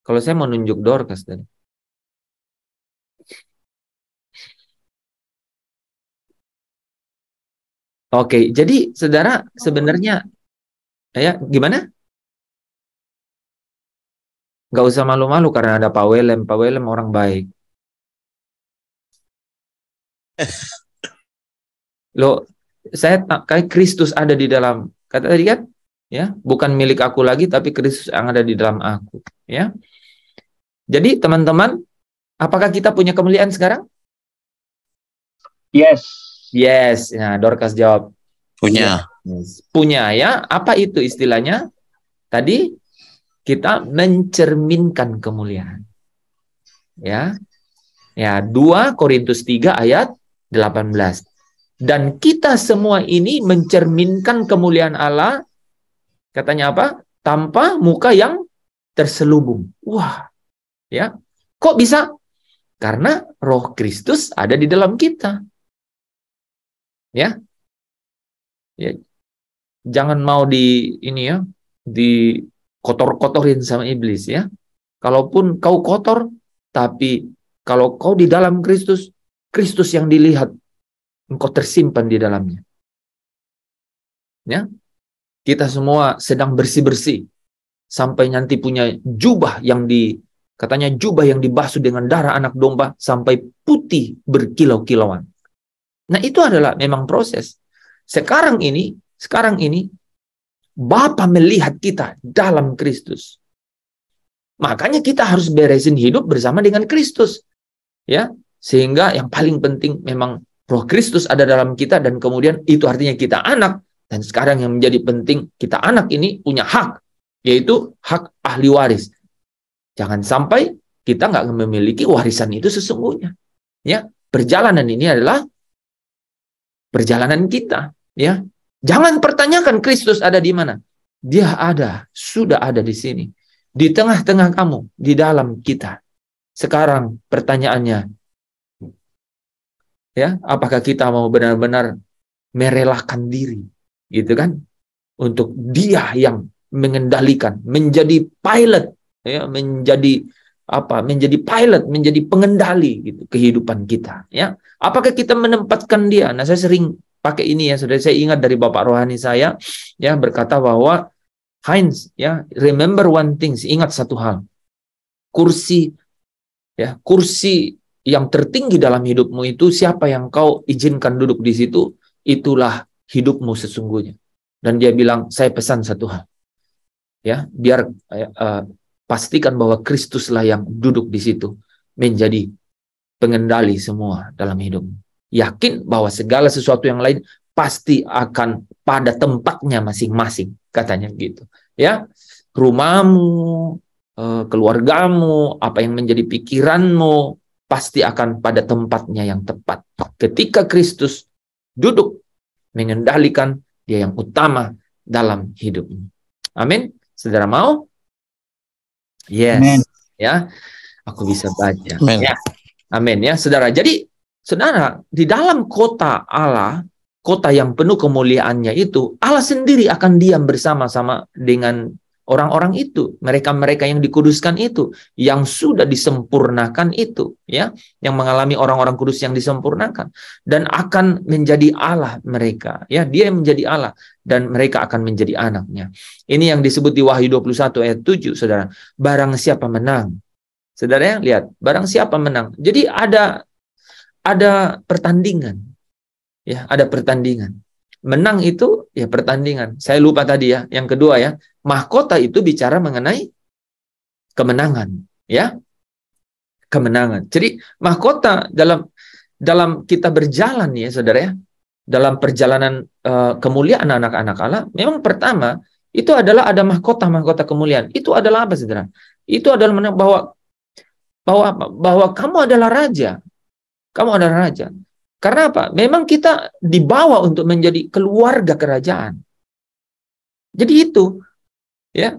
Kalau saya mau nunjuk Dorcas tadi. Oke, jadi saudara sebenarnya, ya gimana? Nggak usah malu-malu karena ada Pak Welem. Pak Welem orang baik. Loh, saya kayak Kristus ada di dalam, kata tadi kan, ya, bukan milik aku lagi, tapi Kristus yang ada di dalam aku, ya. Jadi teman-teman, apakah kita punya kemuliaan sekarang? Yes. Yes. Nah, Dorcas jawab Punya. yes. Punya, ya. Apa itu istilahnya? Tadi kita mencerminkan kemuliaan, ya. Ya, 2 Korintus 3 ayat 18. Dan kita semua ini mencerminkan kemuliaan Allah, katanya apa? Tanpa muka yang terselubung. Wah, ya. Kok bisa? Karena Roh Kristus ada di dalam kita. Ya. Ya. Jangan mau dikotor-kotorin sama iblis, ya. Kalaupun kau kotor, tapi kalau kau di dalam Kristus, Kristus yang dilihat, engkau tersimpan di dalamnya. Ya. Kita semua sedang bersih-bersih sampai nanti punya jubah katanya jubah yang dibasuh dengan darah anak domba sampai putih berkilau-kilauan. Nah, itu adalah memang proses. Sekarang ini Bapa melihat kita dalam Kristus. Makanya kita harus beresin hidup bersama dengan Kristus. Ya, sehingga yang paling penting memang Roh Kristus ada dalam kita, dan kemudian itu artinya kita anak. Dan sekarang yang menjadi penting, kita anak ini punya hak, yaitu hak ahli waris. Jangan sampai kita nggak memiliki warisan itu sesungguhnya. Ya, perjalanan ini adalah perjalanan kita. Ya, jangan pertanyakan Kristus ada di mana. Dia ada, sudah ada di sini, di tengah-tengah kamu, di dalam kita. Sekarang pertanyaannya, ya, apakah kita mau benar-benar merelakan diri, gitu kan, untuk Dia yang mengendalikan, menjadi pilot, ya, menjadi pilot, menjadi pengendali gitu kehidupan kita, ya. Apakah kita menempatkan Dia? Nah, saya sering pakai ini, ya, saudara. Saya ingat dari Bapak rohani saya, ya, berkata bahwa Heinz, ya, remember one thing, ingat satu hal. Kursi yang tertinggi dalam hidupmu itu, siapa yang kau izinkan duduk di situ, itulah hidupmu sesungguhnya. Dan dia bilang, saya pesan satu hal. Ya, biar pastikan bahwa Kristuslah yang duduk di situ menjadi pengendali semua dalam hidupmu. Yakin bahwa segala sesuatu yang lain pasti akan pada tempatnya masing-masing, katanya gitu. Ya, rumahmu, keluargamu, apa yang menjadi pikiranmu pasti akan pada tempatnya yang tepat. Ketika Kristus duduk mengendalikan, dia yang utama dalam hidupmu. Amin. Saudara mau? Yes. Amin. Ya, aku bisa baca. Amin. Ya. Amin ya, saudara. Jadi, saudara, di dalam kota Allah, kota yang penuh kemuliaannya itu, Allah sendiri akan diam bersama-sama dengan orang-orang itu, mereka-mereka yang dikuduskan itu, yang sudah disempurnakan itu, ya, yang mengalami orang-orang kudus yang disempurnakan, dan akan menjadi Allah mereka, ya, dia yang menjadi Allah, dan mereka akan menjadi anaknya. Ini yang disebut di Wahyu 21 ayat 7, saudara. Barang siapa menang, saudara ya, lihat, barang siapa menang. Jadi ada pertandingan, ya, ada pertandingan. Menang itu ya pertandingan. Saya lupa tadi ya. Yang kedua ya, mahkota itu bicara mengenai kemenangan, ya. Kemenangan. Jadi mahkota dalam kita berjalan ya, saudara ya, dalam perjalanan kemuliaan anak-anak Allah, memang pertama itu adalah ada mahkota kemuliaan. Itu adalah apa, saudara? Itu adalah bahwa kamu adalah raja. Kamu adalah raja. Karena apa? Memang kita dibawa untuk menjadi keluarga kerajaan. Jadi itu, ya,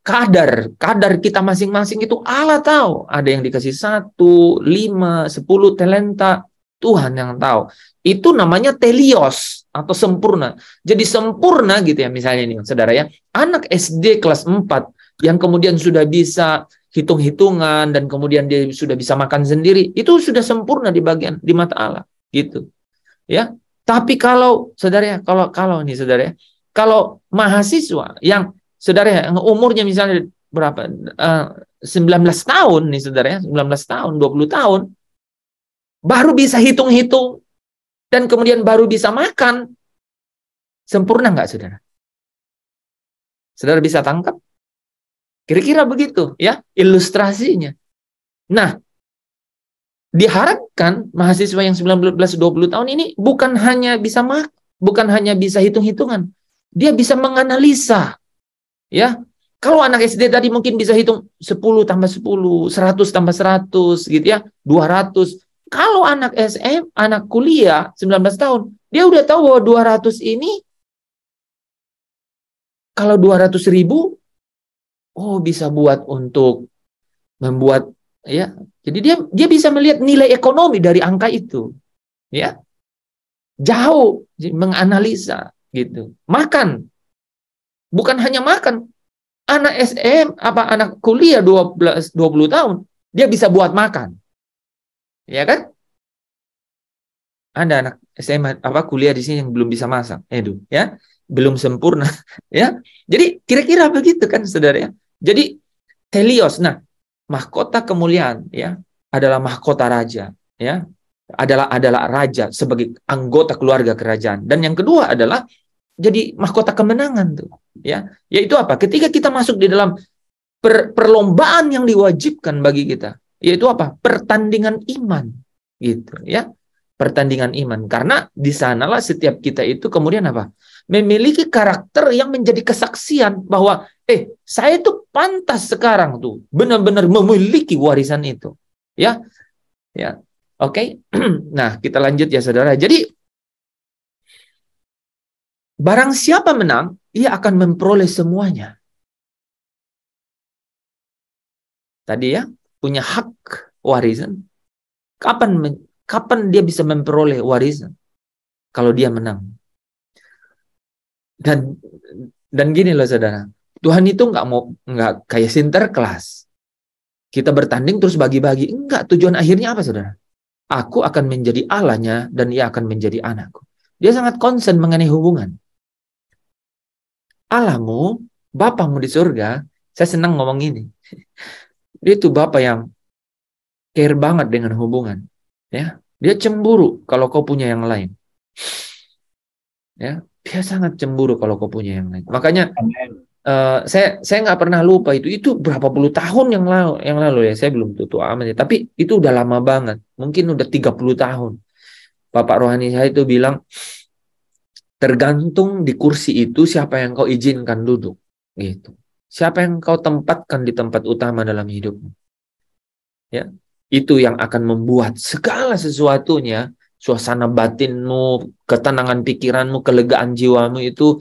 kadar kita masing-masing itu Allah tahu. Ada yang dikasih 1, 5, 10 talenta, Tuhan yang tahu. Itu namanya telios atau sempurna. Jadi sempurna gitu ya, misalnya nih, saudara ya, anak SD kelas 4 yang kemudian sudah bisa hitung-hitungan dan kemudian dia sudah bisa makan sendiri, itu sudah sempurna di mata Allah, gitu. Ya. Tapi kalau saudara ya, kalau nih saudara ya, kalau mahasiswa yang saudara ya, yang umurnya misalnya berapa 19 tahun nih saudara ya, 19 tahun, 20 tahun baru bisa hitung-hitung dan kemudian baru bisa makan, sempurna nggak, saudara? Saudara bisa tangkap? Kira-kira begitu ya ilustrasinya. Nah, diharapkan mahasiswa yang 19-20 tahun ini bukan hanya bisa hitung-hitungan, dia bisa menganalisa. Ya, kalau anak SD tadi mungkin bisa hitung 10 tambah 10, 100 tambah 100 gitu ya, 200. Kalau anak SM, anak kuliah 19 tahun, dia udah tahu bahwa 200 ini kalau 200.000, oh bisa buat untuk membuat, ya. Jadi dia bisa melihat nilai ekonomi dari angka itu, ya. Jauh menganalisa gitu. Makan. Bukan hanya makan. Anak SM anak kuliah 20 tahun, dia bisa buat makan. Ya kan? Ada anak SMA kuliah di sini yang belum bisa masak. Ya. Belum sempurna, ya. Jadi kira-kira begitu kan, saudara ya. Jadi telios, nah, mahkota kemuliaan ya adalah mahkota raja, ya. Adalah raja sebagai anggota keluarga kerajaan. Dan yang kedua adalah jadi mahkota kemenangan tuh, ya. Yaitu apa? Ketika kita masuk di dalam perlombaan yang diwajibkan bagi kita, yaitu apa? Pertandingan iman, gitu, ya. Pertandingan iman. Karena di sanalah setiap kita itu kemudian apa? Memiliki karakter yang menjadi kesaksian bahwa saya itu pantas sekarang tuh benar-benar memiliki warisan itu, ya. Ya. Oke. Nah, kita lanjut ya, saudara. Jadi barang siapa menang, ia akan memperoleh semuanya. Tadi ya, punya hak warisan. Kapan dia bisa memperoleh warisan? Kalau dia menang. Dan gini loh, saudara. Tuhan itu nggak kayak sinterklas. Kita bertanding terus bagi-bagi. Enggak, tujuan akhirnya apa, saudara? Aku akan menjadi Allahnya dan ia akan menjadi anakku. Dia sangat concern mengenai hubungan. Allahmu, Bapamu di surga, saya senang ngomong ini. Dia itu Bapa yang care banget dengan hubungan. Ya, dia cemburu kalau kau punya yang lain. Ya, Dia sangat cemburu kalau kau punya yang lain. Makanya Amin. saya nggak pernah lupa itu berapa puluh tahun yang lalu ya, saya belum tua amat ya, tapi itu udah lama banget, mungkin udah 30 tahun. Bapak rohani saya itu bilang, tergantung di kursi itu siapa yang kau izinkan duduk, gitu. Siapa yang kau tempatkan di tempat utama dalam hidupmu, ya, itu yang akan membuat segala sesuatunya, suasana batinmu, ketenangan pikiranmu, kelegaan jiwamu itu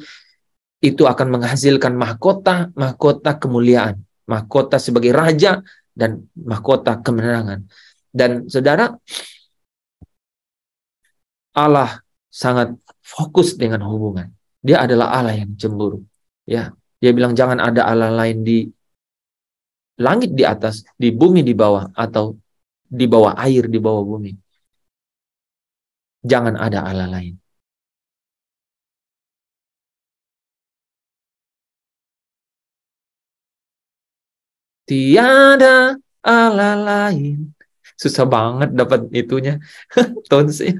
akan menghasilkan mahkota kemuliaan, mahkota sebagai raja, dan mahkota kemenangan. Dan saudara, Allah sangat fokus dengan hubungan. Dia adalah Allah yang cemburu. Ya, dia bilang jangan ada Allah lain di langit di atas, di bumi di bawah, atau di bawah air di bawah bumi. Jangan ada Allah lain. Tiada Allah lain. Susah banget dapat itunya. Tonsnya.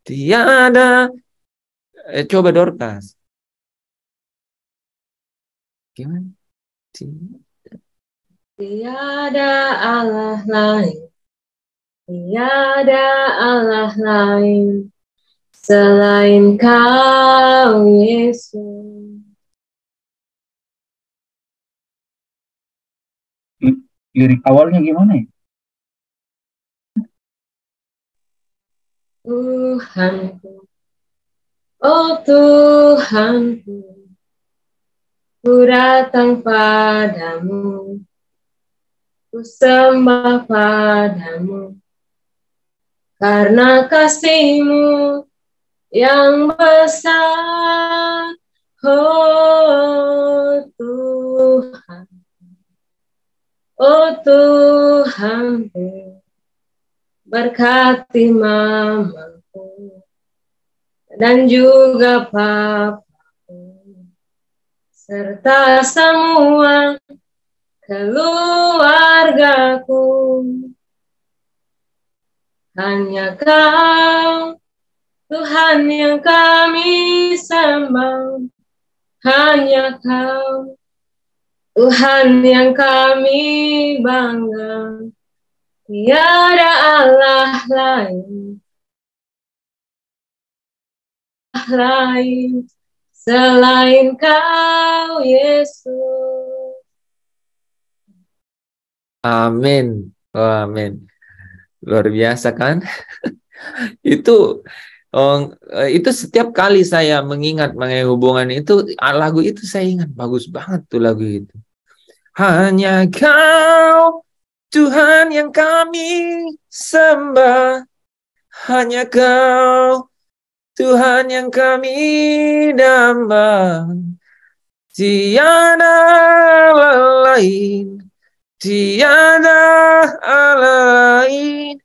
Tiada. Coba Dorcas. Gimana? Tiada Allah lain. Tiada Allah lain selain Kau, Yesus. Lirik awalnya gimana ya? Tuhanku, oh Tuhanku, ku datang padamu, ku sembah padamu, karena kasih-Mu yang besar, oh Tuhan. Oh Tuhanku, berkati mamaku dan juga papaku, serta semua keluargaku. Hanya Kau, Tuhan yang kami sembah, hanya Kau, Tuhan yang kami bangga, tiada Allah lain selain Kau, Yesus. Amin. Oh, amin. Luar biasa kan? Itu setiap kali saya mengingat mengenai hubungan itu, lagu itu saya ingat, bagus banget tuh lagu itu. Hanya Kau, Tuhan yang kami sembah, hanya Kau, Tuhan yang kami damba, tiada Allah lain, tiada Allah lain,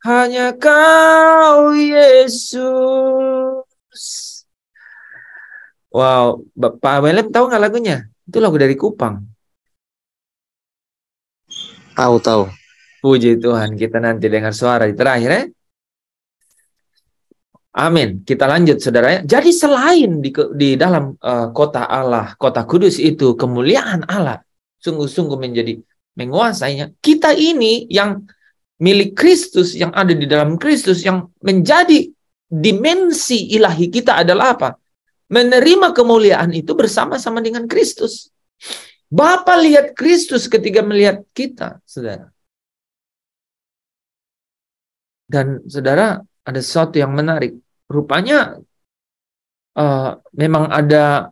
hanya Kau, Yesus. Wow, Pak Welem tahu nggak lagunya? Itu lagu dari Kupang. Tahu. Puji Tuhan, kita nanti dengar suara di terakhir ya. Amin. Kita lanjut saudara. Jadi selain di dalam kota Allah, kota kudus itu kemuliaan Allah sungguh-sungguh menjadi menguasainya. Kita ini yang milik Kristus, yang ada di dalam Kristus, yang menjadi dimensi ilahi kita adalah apa? Menerima kemuliaan itu bersama-sama dengan Kristus. Bapa lihat Kristus ketika melihat kita, saudara. Dan saudara, ada sesuatu yang menarik. Rupanya memang ada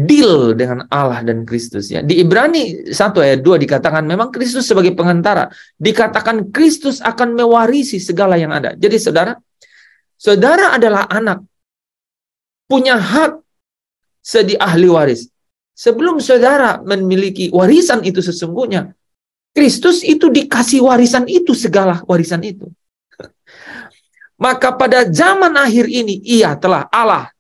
deal dengan Allah dan Kristus ya. Di Ibrani 1 ayat 2 dikatakan memang Kristus sebagai pengantara. Dikatakan Kristus akan mewarisi segala yang ada. Jadi saudara adalah anak, punya hak jadi ahli waris. Sebelum saudara memiliki warisan itu sesungguhnya, Kristus itu dikasih warisan itu, segala warisan itu. Maka pada zaman akhir ini, Allah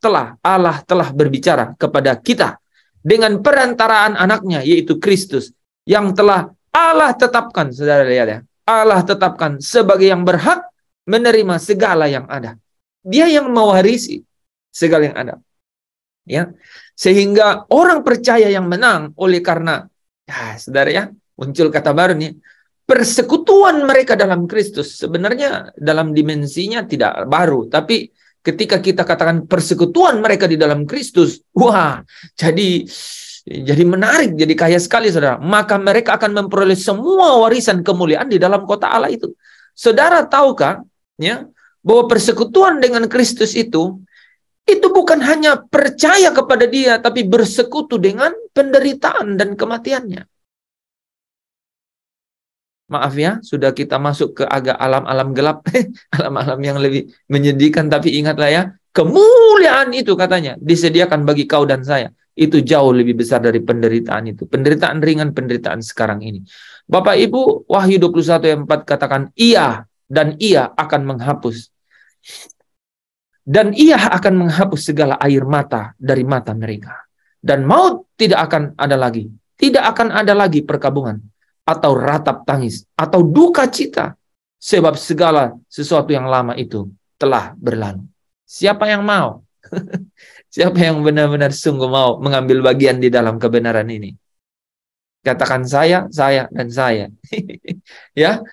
telah berbicara kepada kita dengan perantaraan anaknya, yaitu Kristus, yang telah Allah tetapkan, saudara lihat ya, Allah tetapkan sebagai yang berhak menerima segala yang ada. Dia yang mewarisi segala yang ada. Ya, sehingga orang percaya yang menang oleh karena, ya saudara ya, muncul kata baru nih, persekutuan mereka dalam Kristus. Sebenarnya dalam dimensinya tidak baru, tapi ketika kita katakan persekutuan mereka di dalam Kristus, wah, jadi menarik, jadi kaya sekali saudara. Maka mereka akan memperoleh semua warisan kemuliaan di dalam kota Allah itu. Saudara tahukah ya, bahwa persekutuan dengan Kristus itu bukan hanya percaya kepada dia, tapi bersekutu dengan penderitaan dan kematiannya. Maaf ya, sudah kita masuk ke agak alam-alam gelap, alam-alam yang lebih menyedihkan, tapi ingatlah ya, kemuliaan itu katanya disediakan bagi kau dan saya. Itu jauh lebih besar dari penderitaan itu. Penderitaan ringan, penderitaan sekarang ini. Bapak Ibu, Wahyu 21 ayat 4 katakan, ia dan ia akan menghapus. Dan ia akan menghapus segala air mata dari mata mereka. Dan maut tidak akan ada lagi. Tidak akan ada lagi perkabungan, atau ratap tangis, atau duka cita. Sebab segala sesuatu yang lama itu telah berlalu. Siapa yang mau? Siapa yang benar-benar sungguh mau mengambil bagian di dalam kebenaran ini? Katakan saya, dan saya. Ya.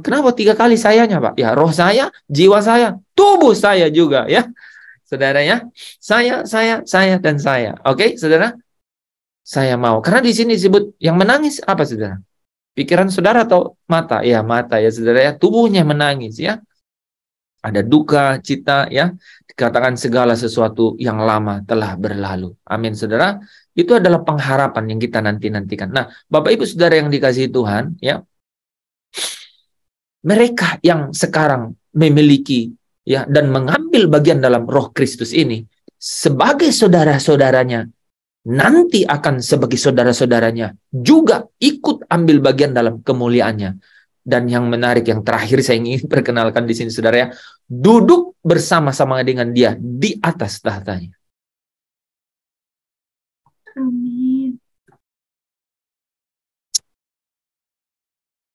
Kenapa 3 kali sayanya, Pak? Ya, roh saya, jiwa saya, tubuh saya juga, ya. Saudara ya, saya, dan saya. Oke, saudara? Saya mau. Karena di sini disebut yang menangis apa, saudara? Pikiran saudara atau mata? Ya, mata ya, saudara ya. Tubuhnya menangis, ya. Ada duka, cita, ya. Dikatakan segala sesuatu yang lama telah berlalu. Amin, saudara. Itu adalah pengharapan yang kita nanti-nantikan. Nah, Bapak Ibu Saudara yang dikasihi Tuhan, ya. Mereka yang sekarang memiliki ya dan mengambil bagian dalam roh Kristus ini sebagai saudara-saudaranya, nanti akan sebagai saudara-saudaranya juga ikut ambil bagian dalam kemuliaannya. Dan yang menarik, yang terakhir saya ingin perkenalkan di sini saudara ya, duduk bersama-sama dengan dia di atas tahtanya. Amin.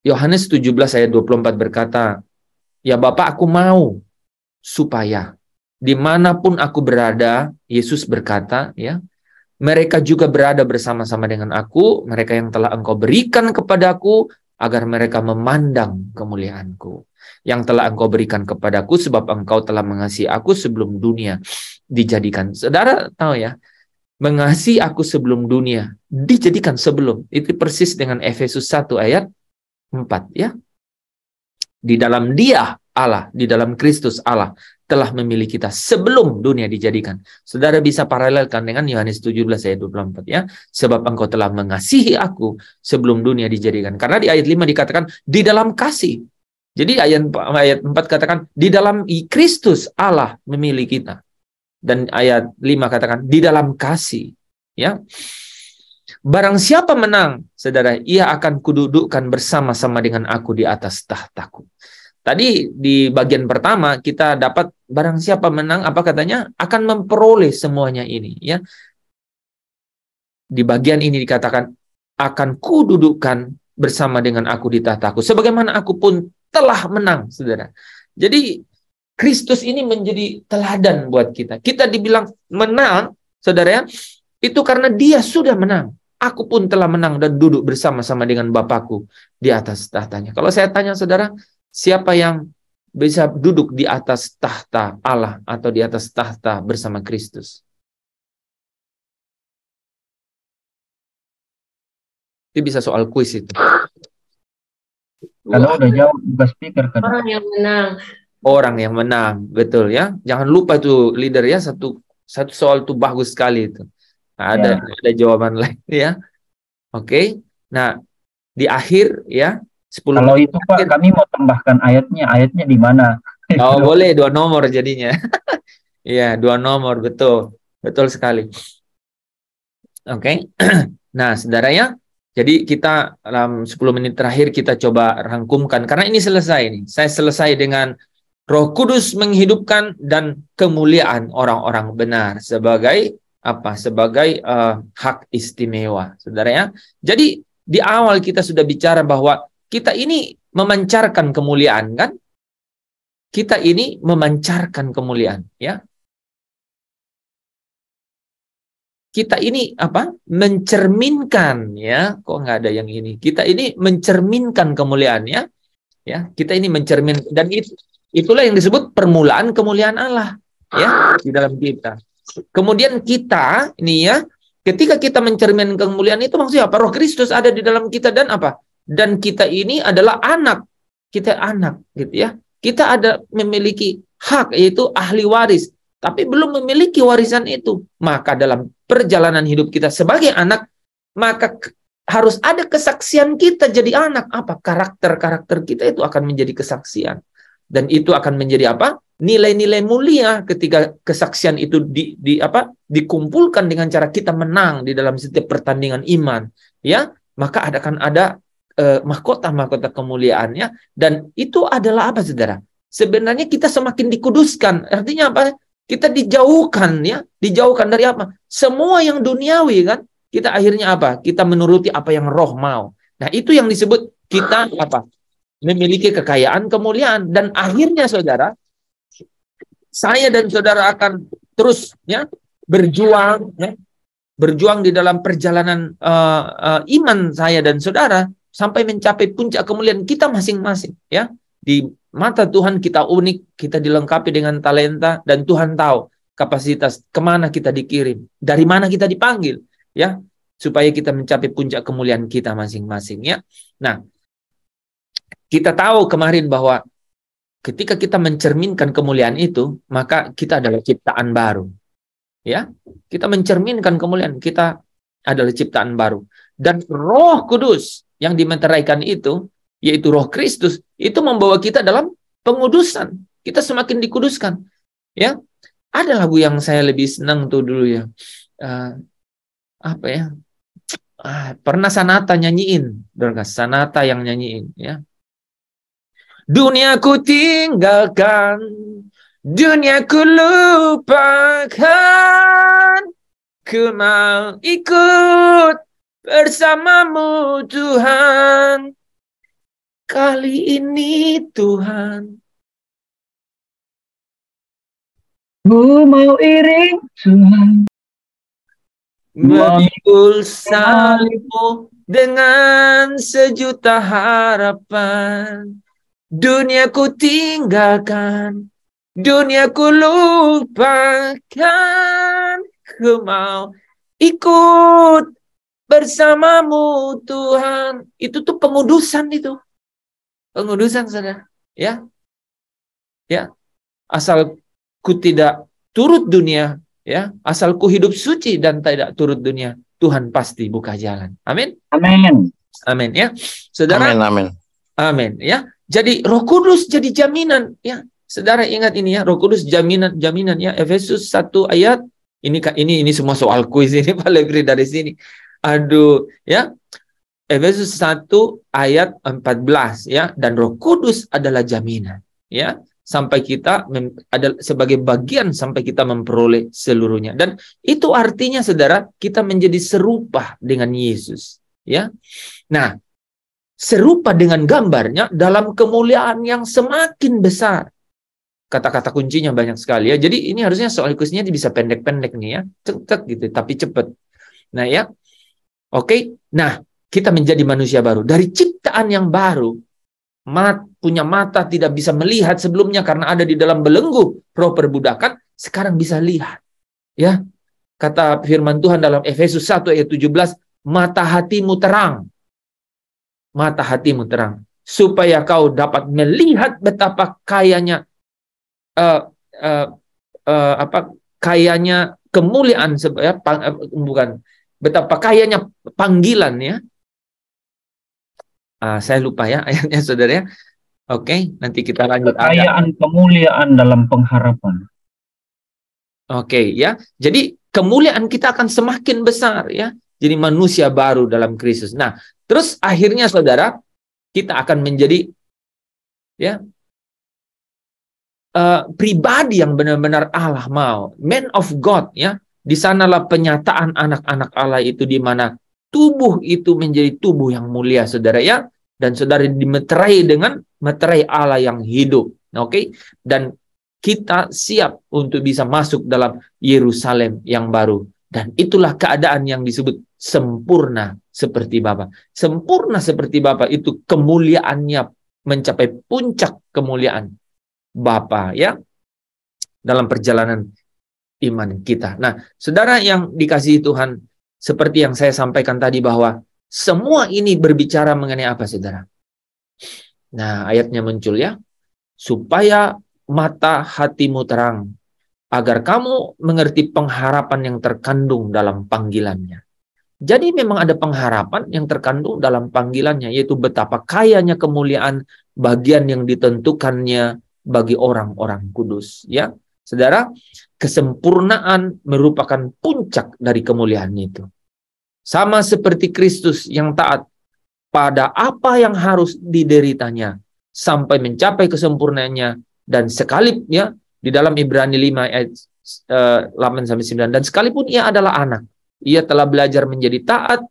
Yohanes 17 ayat 24 berkata, ya Bapa, aku mau supaya dimanapun aku berada, Yesus berkata, ya, mereka juga berada bersama-sama dengan aku, mereka yang telah engkau berikan kepadaku, agar mereka memandang kemuliaanku. Yang telah engkau berikan kepadaku, sebab engkau telah mengasihi aku sebelum dunia dijadikan. Saudara tahu ya, mengasihi aku sebelum dunia dijadikan sebelum. Itu persis dengan Efesus 1 ayat 4 ya. Di dalam dia Allah, di dalam Kristus Allah telah memilih kita sebelum dunia dijadikan. Saudara bisa paralelkan dengan Yohanes 17 ayat 24 ya. Sebab engkau telah mengasihi aku sebelum dunia dijadikan. Karena di ayat 5 dikatakan di dalam kasih. Jadi ayat 4 katakan di dalam Kristus Allah memilih kita. Dan ayat 5 katakan di dalam kasih ya. Barang siapa menang, saudara, ia akan kududukkan bersama-sama dengan aku di atas tahtaku. Tadi di bagian pertama kita dapat barang siapa menang, apa katanya? Akan memperoleh semuanya ini. Ya. Di bagian ini dikatakan, akan kududukkan bersama dengan aku di tahtaku. Sebagaimana aku pun telah menang, saudara. Jadi Kristus ini menjadi teladan buat kita. Kita dibilang menang, saudara ya, itu karena dia sudah menang. Aku pun telah menang dan duduk bersama-sama dengan Bapakku di atas tahtanya. Kalau saya tanya saudara, siapa yang bisa duduk di atas tahta Allah atau di atas tahta bersama Kristus? Itu bisa soal kuis itu. Kalau udah jauh buka speaker kan. Orang yang menang. Orang yang menang, betul ya. Jangan lupa itu leader ya, satu soal itu bagus sekali itu. Nah, ada jawaban lain ya. Oke. Nah, di akhir ya 10 Kalau menit itu Pak, kami mau tambahkan ayatnya di mana? Oh, boleh 2 nomor jadinya. Iya, 2 nomor, betul. Betul sekali. Oke. Nah, saudara ya, jadi kita dalam 10 menit terakhir kita coba rangkumkan karena ini selesai nih. Saya selesai dengan Roh Kudus menghidupkan dan kemuliaan orang-orang benar sebagai apa? Sebagai hak istimewa, saudara ya. Jadi di awal kita sudah bicara bahwa kita ini memancarkan kemuliaan, kan? Kita ini memancarkan kemuliaan, ya. kita ini apa? Mencerminkan, ya. Kok nggak ada yang ini? Kita ini mencerminkan kemuliaannya, ya. Kita ini mencerminkan, dan itulah yang disebut permulaan kemuliaan Allah, ya, di dalam kita. Kemudian kita ini, ya, ketika kita mencerminkan kemuliaan itu maksudnya apa? Roh Kristus ada di dalam kita, dan apa? Dan kita ini adalah anak. Kita anak, gitu ya. Kita ada memiliki hak, yaitu ahli waris, tapi belum memiliki warisan itu. Maka dalam perjalanan hidup kita sebagai anak, maka harus ada kesaksian kita jadi anak. Apa? Karakter-karakter kita itu akan menjadi kesaksian. Dan itu akan menjadi apa? Nilai-nilai mulia ketika kesaksian itu dikumpulkan dengan cara kita menang di dalam setiap pertandingan iman, ya. Maka akan ada mahkota-mahkota kemuliaannya, dan itu adalah apa, saudara? Sebenarnya kita semakin dikuduskan. Artinya apa? Kita dijauhkan, ya, dijauhkan dari apa? Semua yang duniawi, kan? Kita akhirnya apa? Kita menuruti apa yang roh mau. Nah, itu yang disebut kita apa? Memiliki kekayaan kemuliaan, dan akhirnya, saudara, saya dan saudara akan terus, ya, berjuang, ya, berjuang di dalam perjalanan iman saya dan saudara sampai mencapai puncak kemuliaan kita masing-masing, ya. Di mata Tuhan kita unik, kita dilengkapi dengan talenta, dan Tuhan tahu kapasitas kemana kita dikirim, dari mana kita dipanggil, ya, supaya kita mencapai puncak kemuliaan kita masing-masing, ya. Nah, kita tahu kemarin bahwa ketika kita mencerminkan kemuliaan itu, maka kita adalah ciptaan baru. Ya, kita mencerminkan kemuliaan, kita adalah ciptaan baru. Dan Roh Kudus yang dimeteraikan itu, yaitu Roh Kristus, itu membawa kita dalam pengudusan. Kita semakin dikuduskan. Ya, ada lagu yang saya lebih senang tuh dulu, ya. Apa ya? Pernah Sanata nyanyiin, Dorcas, Sanata yang nyanyiin, ya. Dunia ku tinggalkan, dunia ku lupakan, ku mau ikut bersamamu Tuhan. Kali ini Tuhan, ku mau iring Tuhan, memikul salibmu dengan sejuta harapan. Dunia ku tinggalkan, dunia ku lupakan, ku mau ikut bersamamu Tuhan. Itu tuh pengudusan itu. Pengudusan, saudara. Ya. Ya. Asal ku tidak turut dunia, ya. Asal ku hidup suci dan tidak turut dunia, Tuhan pasti buka jalan. Amin. amin. Amin, ya. Saudara. Amin, amin. Amin, ya. Jadi Roh Kudus jadi jaminan, ya. Saudara ingat ini, ya, Roh Kudus jaminan, ya. Efesus 1 ayat ini semua soal kuis ini Pak Lebri dari sini. Aduh, ya. Efesus 1 ayat 14, ya, dan Roh Kudus adalah jaminan, ya, sampai kita ada sebagai bagian sampai kita memperoleh seluruhnya. Dan itu artinya, saudara, kita menjadi serupa dengan Yesus, ya. Nah, serupa dengan gambarnya dalam kemuliaan yang semakin besar. Kata-kata kuncinya banyak sekali, ya. Jadi ini harusnya soal kuisnya bisa pendek-pendek nih, ya. Cepat gitu, tapi cepat. Nah, ya. Oke. Nah, kita menjadi manusia baru. Dari ciptaan yang baru, punya mata tidak bisa melihat sebelumnya karena ada di dalam belenggu roh perbudakan, sekarang bisa lihat. Ya. Kata firman Tuhan dalam Efesus 1 ayat 17, mata hatimu terang. Mata hatimu terang, supaya kau dapat melihat betapa kayanya kayanya kemuliaan, bukan, betapa kayanya panggilan, ya. Saya lupa, ya, ayatnya, saudara, ya. Oke, nanti kita lanjut. Kekayaan kemuliaan dalam pengharapan. Oke, ya. Jadi kemuliaan kita akan semakin besar, ya. Jadi manusia baru dalam Kristus. Nah, terus akhirnya, saudara, kita akan menjadi, ya, pribadi yang benar-benar Allah mau, man of God, ya. Di sanalah penyataan anak-anak Allah itu, di mana tubuh itu menjadi tubuh yang mulia, saudara, ya. Dan saudara dimeterai dengan meterai Allah yang hidup, oke? Dan kita siap untuk bisa masuk dalam Yerusalem yang baru, Dan itulah keadaan yang disebut sempurna seperti Bapa. Sempurna seperti Bapa itu kemuliaannya mencapai puncak kemuliaan Bapa, ya, dalam perjalanan iman kita. Nah, saudara yang dikasihi Tuhan, seperti yang saya sampaikan tadi bahwa semua ini berbicara mengenai apa, saudara? Nah, ayatnya muncul ya. Supaya mata hatimu terang, agar kamu mengerti pengharapan yang terkandung dalam panggilannya. Jadi memang ada pengharapan yang terkandung dalam panggilannya, yaitu betapa kayanya kemuliaan bagian yang ditentukannya bagi orang-orang kudus. Ya, saudara, kesempurnaan merupakan puncak dari kemuliaan itu. Sama seperti Kristus yang taat pada apa yang harus dideritanya sampai mencapai kesempurnaannya, dan sekalipun ya di dalam Ibrani 5 ayat 8-9, dan sekalipun ia adalah anak, ia telah belajar menjadi taat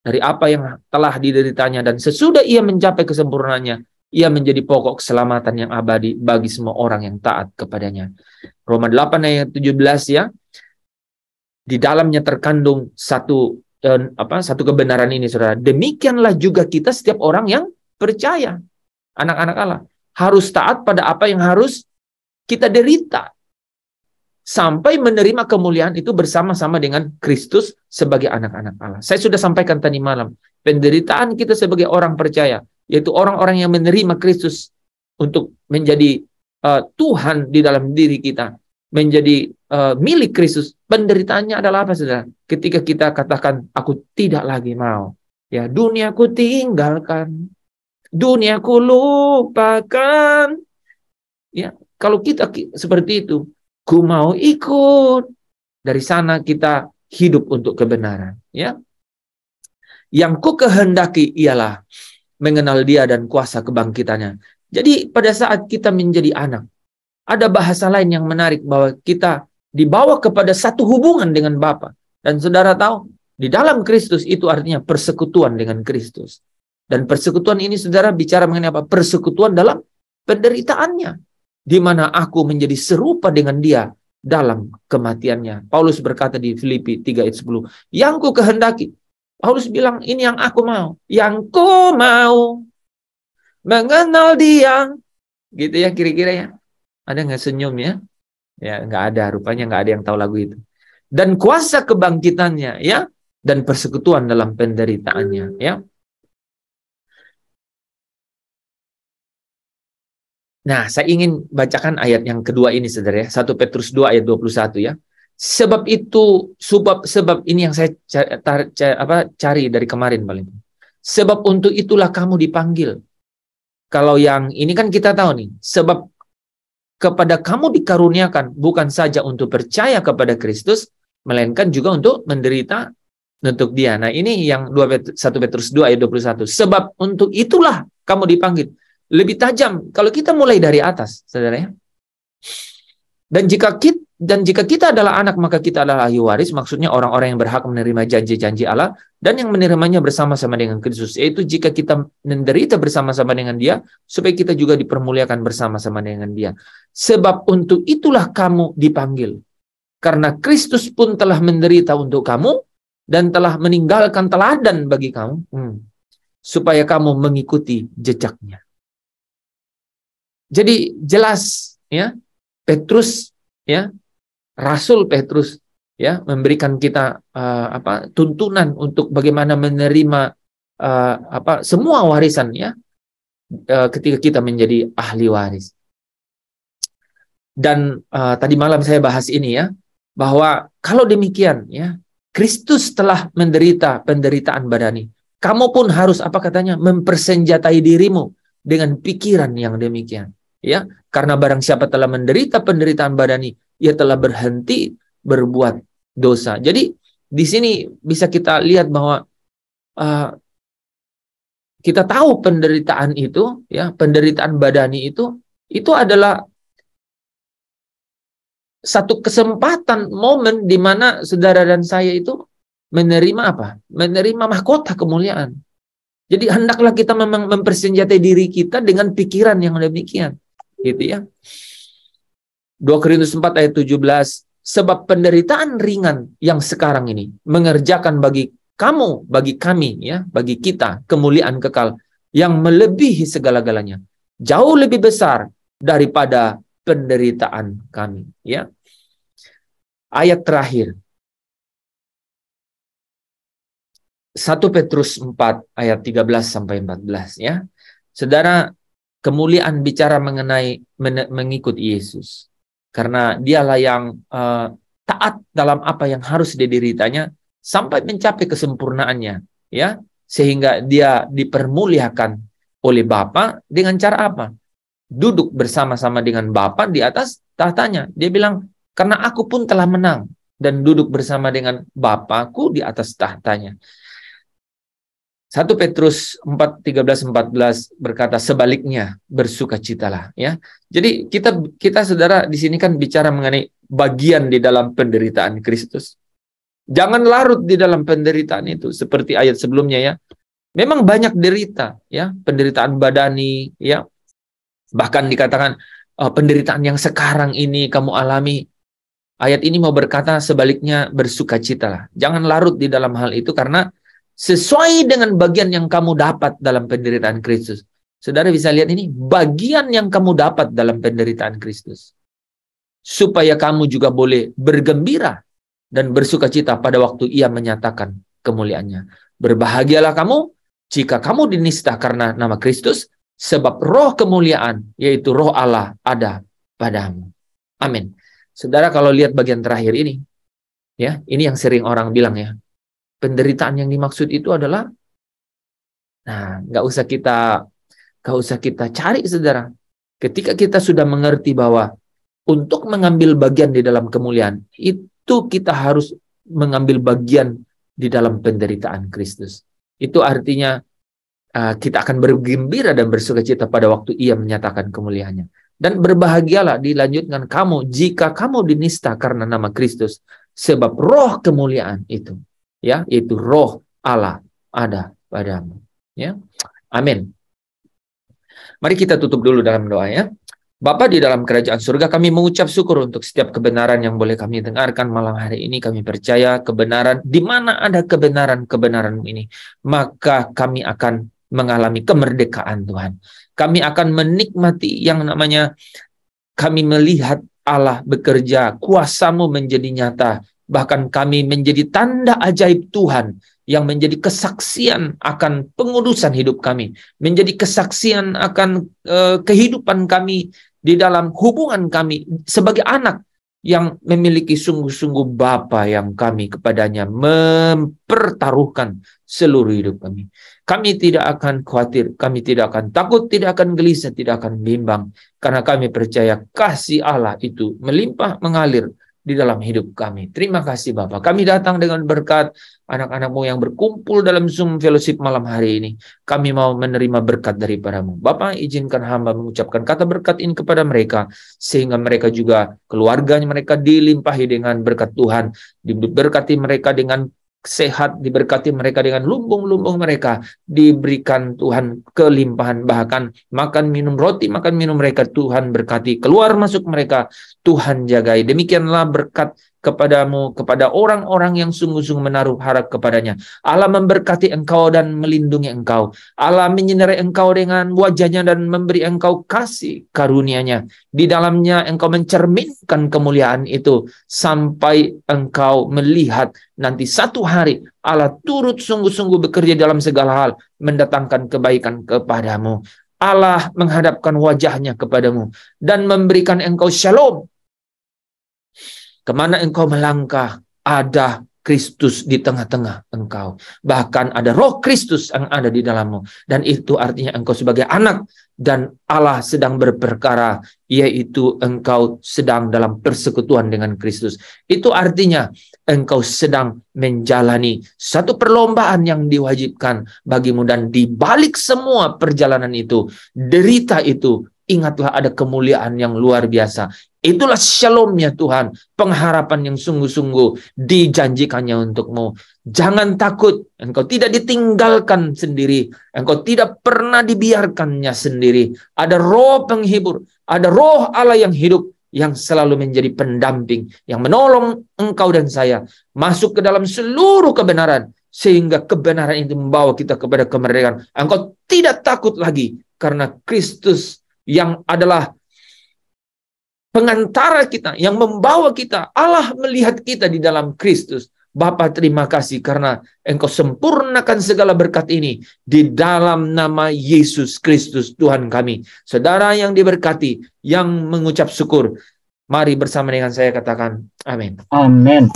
dari apa yang telah dideritanya, dan sesudah ia mencapai kesempurnaannya, ia menjadi pokok keselamatan yang abadi bagi semua orang yang taat kepadanya. Roma 8 ayat 17 ya. Di dalamnya terkandung satu kebenaran ini, saudara. Demikianlah juga kita, setiap orang yang percaya, anak-anak Allah, harus taat pada apa yang harus kita derita sampai menerima kemuliaan itu bersama-sama dengan Kristus sebagai anak-anak Allah. Saya sudah sampaikan tadi malam, penderitaan kita sebagai orang percaya, yaitu orang-orang yang menerima Kristus untuk menjadi Tuhan di dalam diri kita, menjadi milik Kristus. Penderitaannya adalah apa, saudara? Ketika kita katakan, aku tidak lagi mau, ya, duniaku tinggalkan, duniaku lupakan. Ya, kalau kita seperti itu, ku mau ikut. Dari sana kita hidup untuk kebenaran. Ya, yang ku kehendaki ialah mengenal Dia dan kuasa kebangkitannya. Jadi pada saat kita menjadi anak, ada bahasa lain yang menarik bahwa kita dibawa kepada satu hubungan dengan Bapa. Dan saudara tahu, di dalam Kristus itu artinya persekutuan dengan Kristus. Dan persekutuan ini, saudara, bicara mengenai apa? Persekutuan dalam penderitaannya, di mana aku menjadi serupa dengan Dia dalam kematiannya. Paulus berkata di Filipi 3 ayat 10, yang ku kehendaki. Paulus bilang, ini yang aku mau. Yang ku mau mengenal Dia. Gitu ya, kira-kira ya. Ada nggak senyum ya? Ya, nggak ada. Rupanya nggak ada yang tahu lagu itu. Dan kuasa kebangkitannya, ya, dan persekutuan dalam penderitaannya, ya. Nah, saya ingin bacakan ayat yang kedua ini, saudara, ya. 1 Petrus 2 ayat 21 ya. Sebab ini yang saya cari dari kemarin paling. Sebab untuk itulah kamu dipanggil. Kalau yang ini kan kita tahu nih, sebab kepada kamu dikaruniakan bukan saja untuk percaya kepada Kristus, melainkan juga untuk menderita untuk Dia. Nah, ini yang 1 Petrus 2 ayat 21. Sebab untuk itulah kamu dipanggil. Lebih tajam kalau kita mulai dari atas, saudara ya. Dan jika kita adalah anak, maka kita adalah ahli waris, maksudnya orang-orang yang berhak menerima janji-janji Allah dan yang menerimanya bersama-sama dengan Kristus, yaitu jika kita menderita bersama-sama dengan Dia, supaya kita juga dipermuliakan bersama-sama dengan Dia. Sebab untuk itulah kamu dipanggil, karena Kristus pun telah menderita untuk kamu dan telah meninggalkan teladan bagi kamu, supaya kamu mengikuti jejaknya. Jadi jelas ya, Petrus ya, Rasul Petrus ya, memberikan kita tuntunan untuk bagaimana menerima semua warisan ya, ketika kita menjadi ahli waris. Dan tadi malam saya bahas ini ya, bahwa kalau demikian ya, Kristus telah menderita penderitaan badani, kamu pun harus apa katanya, mempersenjatai dirimu dengan pikiran yang demikian. Ya, karena barang siapa telah menderita penderitaan badani, ia telah berhenti berbuat dosa. Jadi di sini bisa kita lihat bahwa kita tahu penderitaan itu, ya, penderitaan badani itu adalah satu kesempatan, momen di mana saudara dan saya itu menerima apa? Menerima mahkota kemuliaan. Jadi hendaklah kita memang mempersenjatai diri kita dengan pikiran yang demikian. Gitu ya. 2 Korintus 4 ayat 17 Sebab penderitaan ringan yang sekarang ini mengerjakan bagi kamu, bagi kami, ya, bagi kita kemuliaan kekal yang melebihi segala-galanya, jauh lebih besar daripada penderitaan kami. Ya, ayat terakhir 1 Petrus 4 ayat 13 sampai 14, ya. Saudara, kemuliaan bicara mengenai mengikut Yesus. Karena dialah yang taat dalam apa yang harus dideritanya sampai mencapai kesempurnaannya, ya. Sehingga dia dipermuliakan oleh Bapa dengan cara apa? Duduk bersama-sama dengan Bapa di atas tahtanya. Dia bilang, karena aku pun telah menang dan duduk bersama dengan Bapakku di atas tahtanya. 1 Petrus 4, 13-14 berkata, sebaliknya bersukacitalah, ya. Jadi kita saudara di sini kan bicara mengenai bagian di dalam penderitaan Kristus. Jangan larut di dalam penderitaan itu seperti ayat sebelumnya, ya. Memang banyak derita, ya, penderitaan badani, ya. Bahkan dikatakan penderitaan yang sekarang ini kamu alami. Ayat ini mau berkata sebaliknya bersukacitalah. Jangan larut di dalam hal itu karena sesuai dengan bagian yang kamu dapat dalam penderitaan Kristus. Saudara bisa lihat ini, bagian yang kamu dapat dalam penderitaan Kristus. Supaya kamu juga boleh bergembira dan bersukacita pada waktu Ia menyatakan kemuliaannya. Berbahagialah kamu jika kamu dinista karena nama Kristus, sebab roh kemuliaan, yaitu roh Allah ada padamu. Amin. Saudara, kalau lihat bagian terakhir ini, ya, ini yang sering orang bilang, ya. Penderitaan yang dimaksud itu adalah, nah, nggak usah kita cari, saudara. Ketika kita sudah mengerti bahwa untuk mengambil bagian di dalam kemuliaan, itu kita harus mengambil bagian di dalam penderitaan Kristus. Itu artinya kita akan bergembira dan bersukacita pada waktu Ia menyatakan kemuliaannya. Dan berbahagialah, dilanjutkan, kamu jika kamu dinista karena nama Kristus, sebab roh kemuliaan itu, ya, yaitu roh Allah ada padamu, ya. Amin. Mari kita tutup dulu dalam doa, ya. Bapa di dalam kerajaan surga, kami mengucap syukur untuk setiap kebenaran yang boleh kami dengarkan malam hari ini. Kami percaya kebenaran, di mana ada kebenaran-kebenaran ini, maka kami akan mengalami kemerdekaan, Tuhan. Kami akan menikmati yang namanya kami melihat Allah bekerja, kuasa-Mu menjadi nyata, bahkan kami menjadi tanda ajaib Tuhan yang menjadi kesaksian akan pengudusan hidup kami, menjadi kesaksian akan kehidupan kami di dalam hubungan kami sebagai anak yang memiliki sungguh-sungguh Bapa yang kami kepadanya mempertaruhkan seluruh hidup kami. Kami tidak akan khawatir, kami tidak akan takut, tidak akan gelisah, tidak akan bimbang, karena kami percaya kasih Allah itu melimpah mengalir di dalam hidup kami. Terima kasih Bapa. Kami datang dengan berkat anak-anak-Mu yang berkumpul dalam Zoom Fellowship malam hari ini. Kami mau menerima berkat daripada-Mu. Bapa, izinkan hamba mengucapkan kata berkat ini kepada mereka, sehingga mereka juga, keluarganya mereka dilimpahi dengan berkat Tuhan. Diberkati mereka dengan sehat, diberkati mereka dengan lumbung-lumbung mereka, diberikan Tuhan kelimpahan, bahkan makan minum roti, makan minum mereka Tuhan berkati, keluar masuk mereka Tuhan jagai. Demikianlah berkat kepadamu, kepada orang-orang yang sungguh-sungguh menaruh harap kepadanya. Allah memberkati engkau dan melindungi engkau. Allah menyinari engkau dengan wajahnya dan memberi engkau kasih karunia-Nya. Di dalamnya engkau mencerminkan kemuliaan itu sampai engkau melihat nanti satu hari Allah turut sungguh-sungguh bekerja dalam segala hal, mendatangkan kebaikan kepadamu. Allah menghadapkan wajahnya kepadamu dan memberikan engkau shalom. Kemana engkau melangkah, ada Kristus di tengah-tengah engkau. Bahkan ada roh Kristus yang ada di dalammu. Dan itu artinya engkau sebagai anak dan Allah sedang berperkara, yaitu engkau sedang dalam persekutuan dengan Kristus. Itu artinya engkau sedang menjalani satu perlombaan yang diwajibkan bagimu, dan di balik semua perjalanan itu, derita itu, ingatlah ada kemuliaan yang luar biasa. Itulah shalomnya Tuhan, pengharapan yang sungguh-sungguh dijanjikannya untukmu. Jangan takut, engkau tidak ditinggalkan sendiri, engkau tidak pernah dibiarkannya sendiri. Ada roh penghibur, ada roh Allah yang hidup, yang selalu menjadi pendamping, yang menolong engkau dan saya masuk ke dalam seluruh kebenaran, sehingga kebenaran itu membawa kita kepada kemerdekaan. Engkau tidak takut lagi, karena Kristus yang adalah pengantara kita, yang membawa kita. Allah melihat kita di dalam Kristus. Bapa, terima kasih karena Engkau sempurnakan segala berkat ini di dalam nama Yesus Kristus Tuhan kami. Saudara yang diberkati, yang mengucap syukur, mari bersama dengan saya katakan amin. Amin.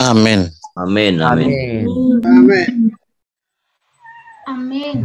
Amin. Amin. Amin. Amin. Amen. Amin.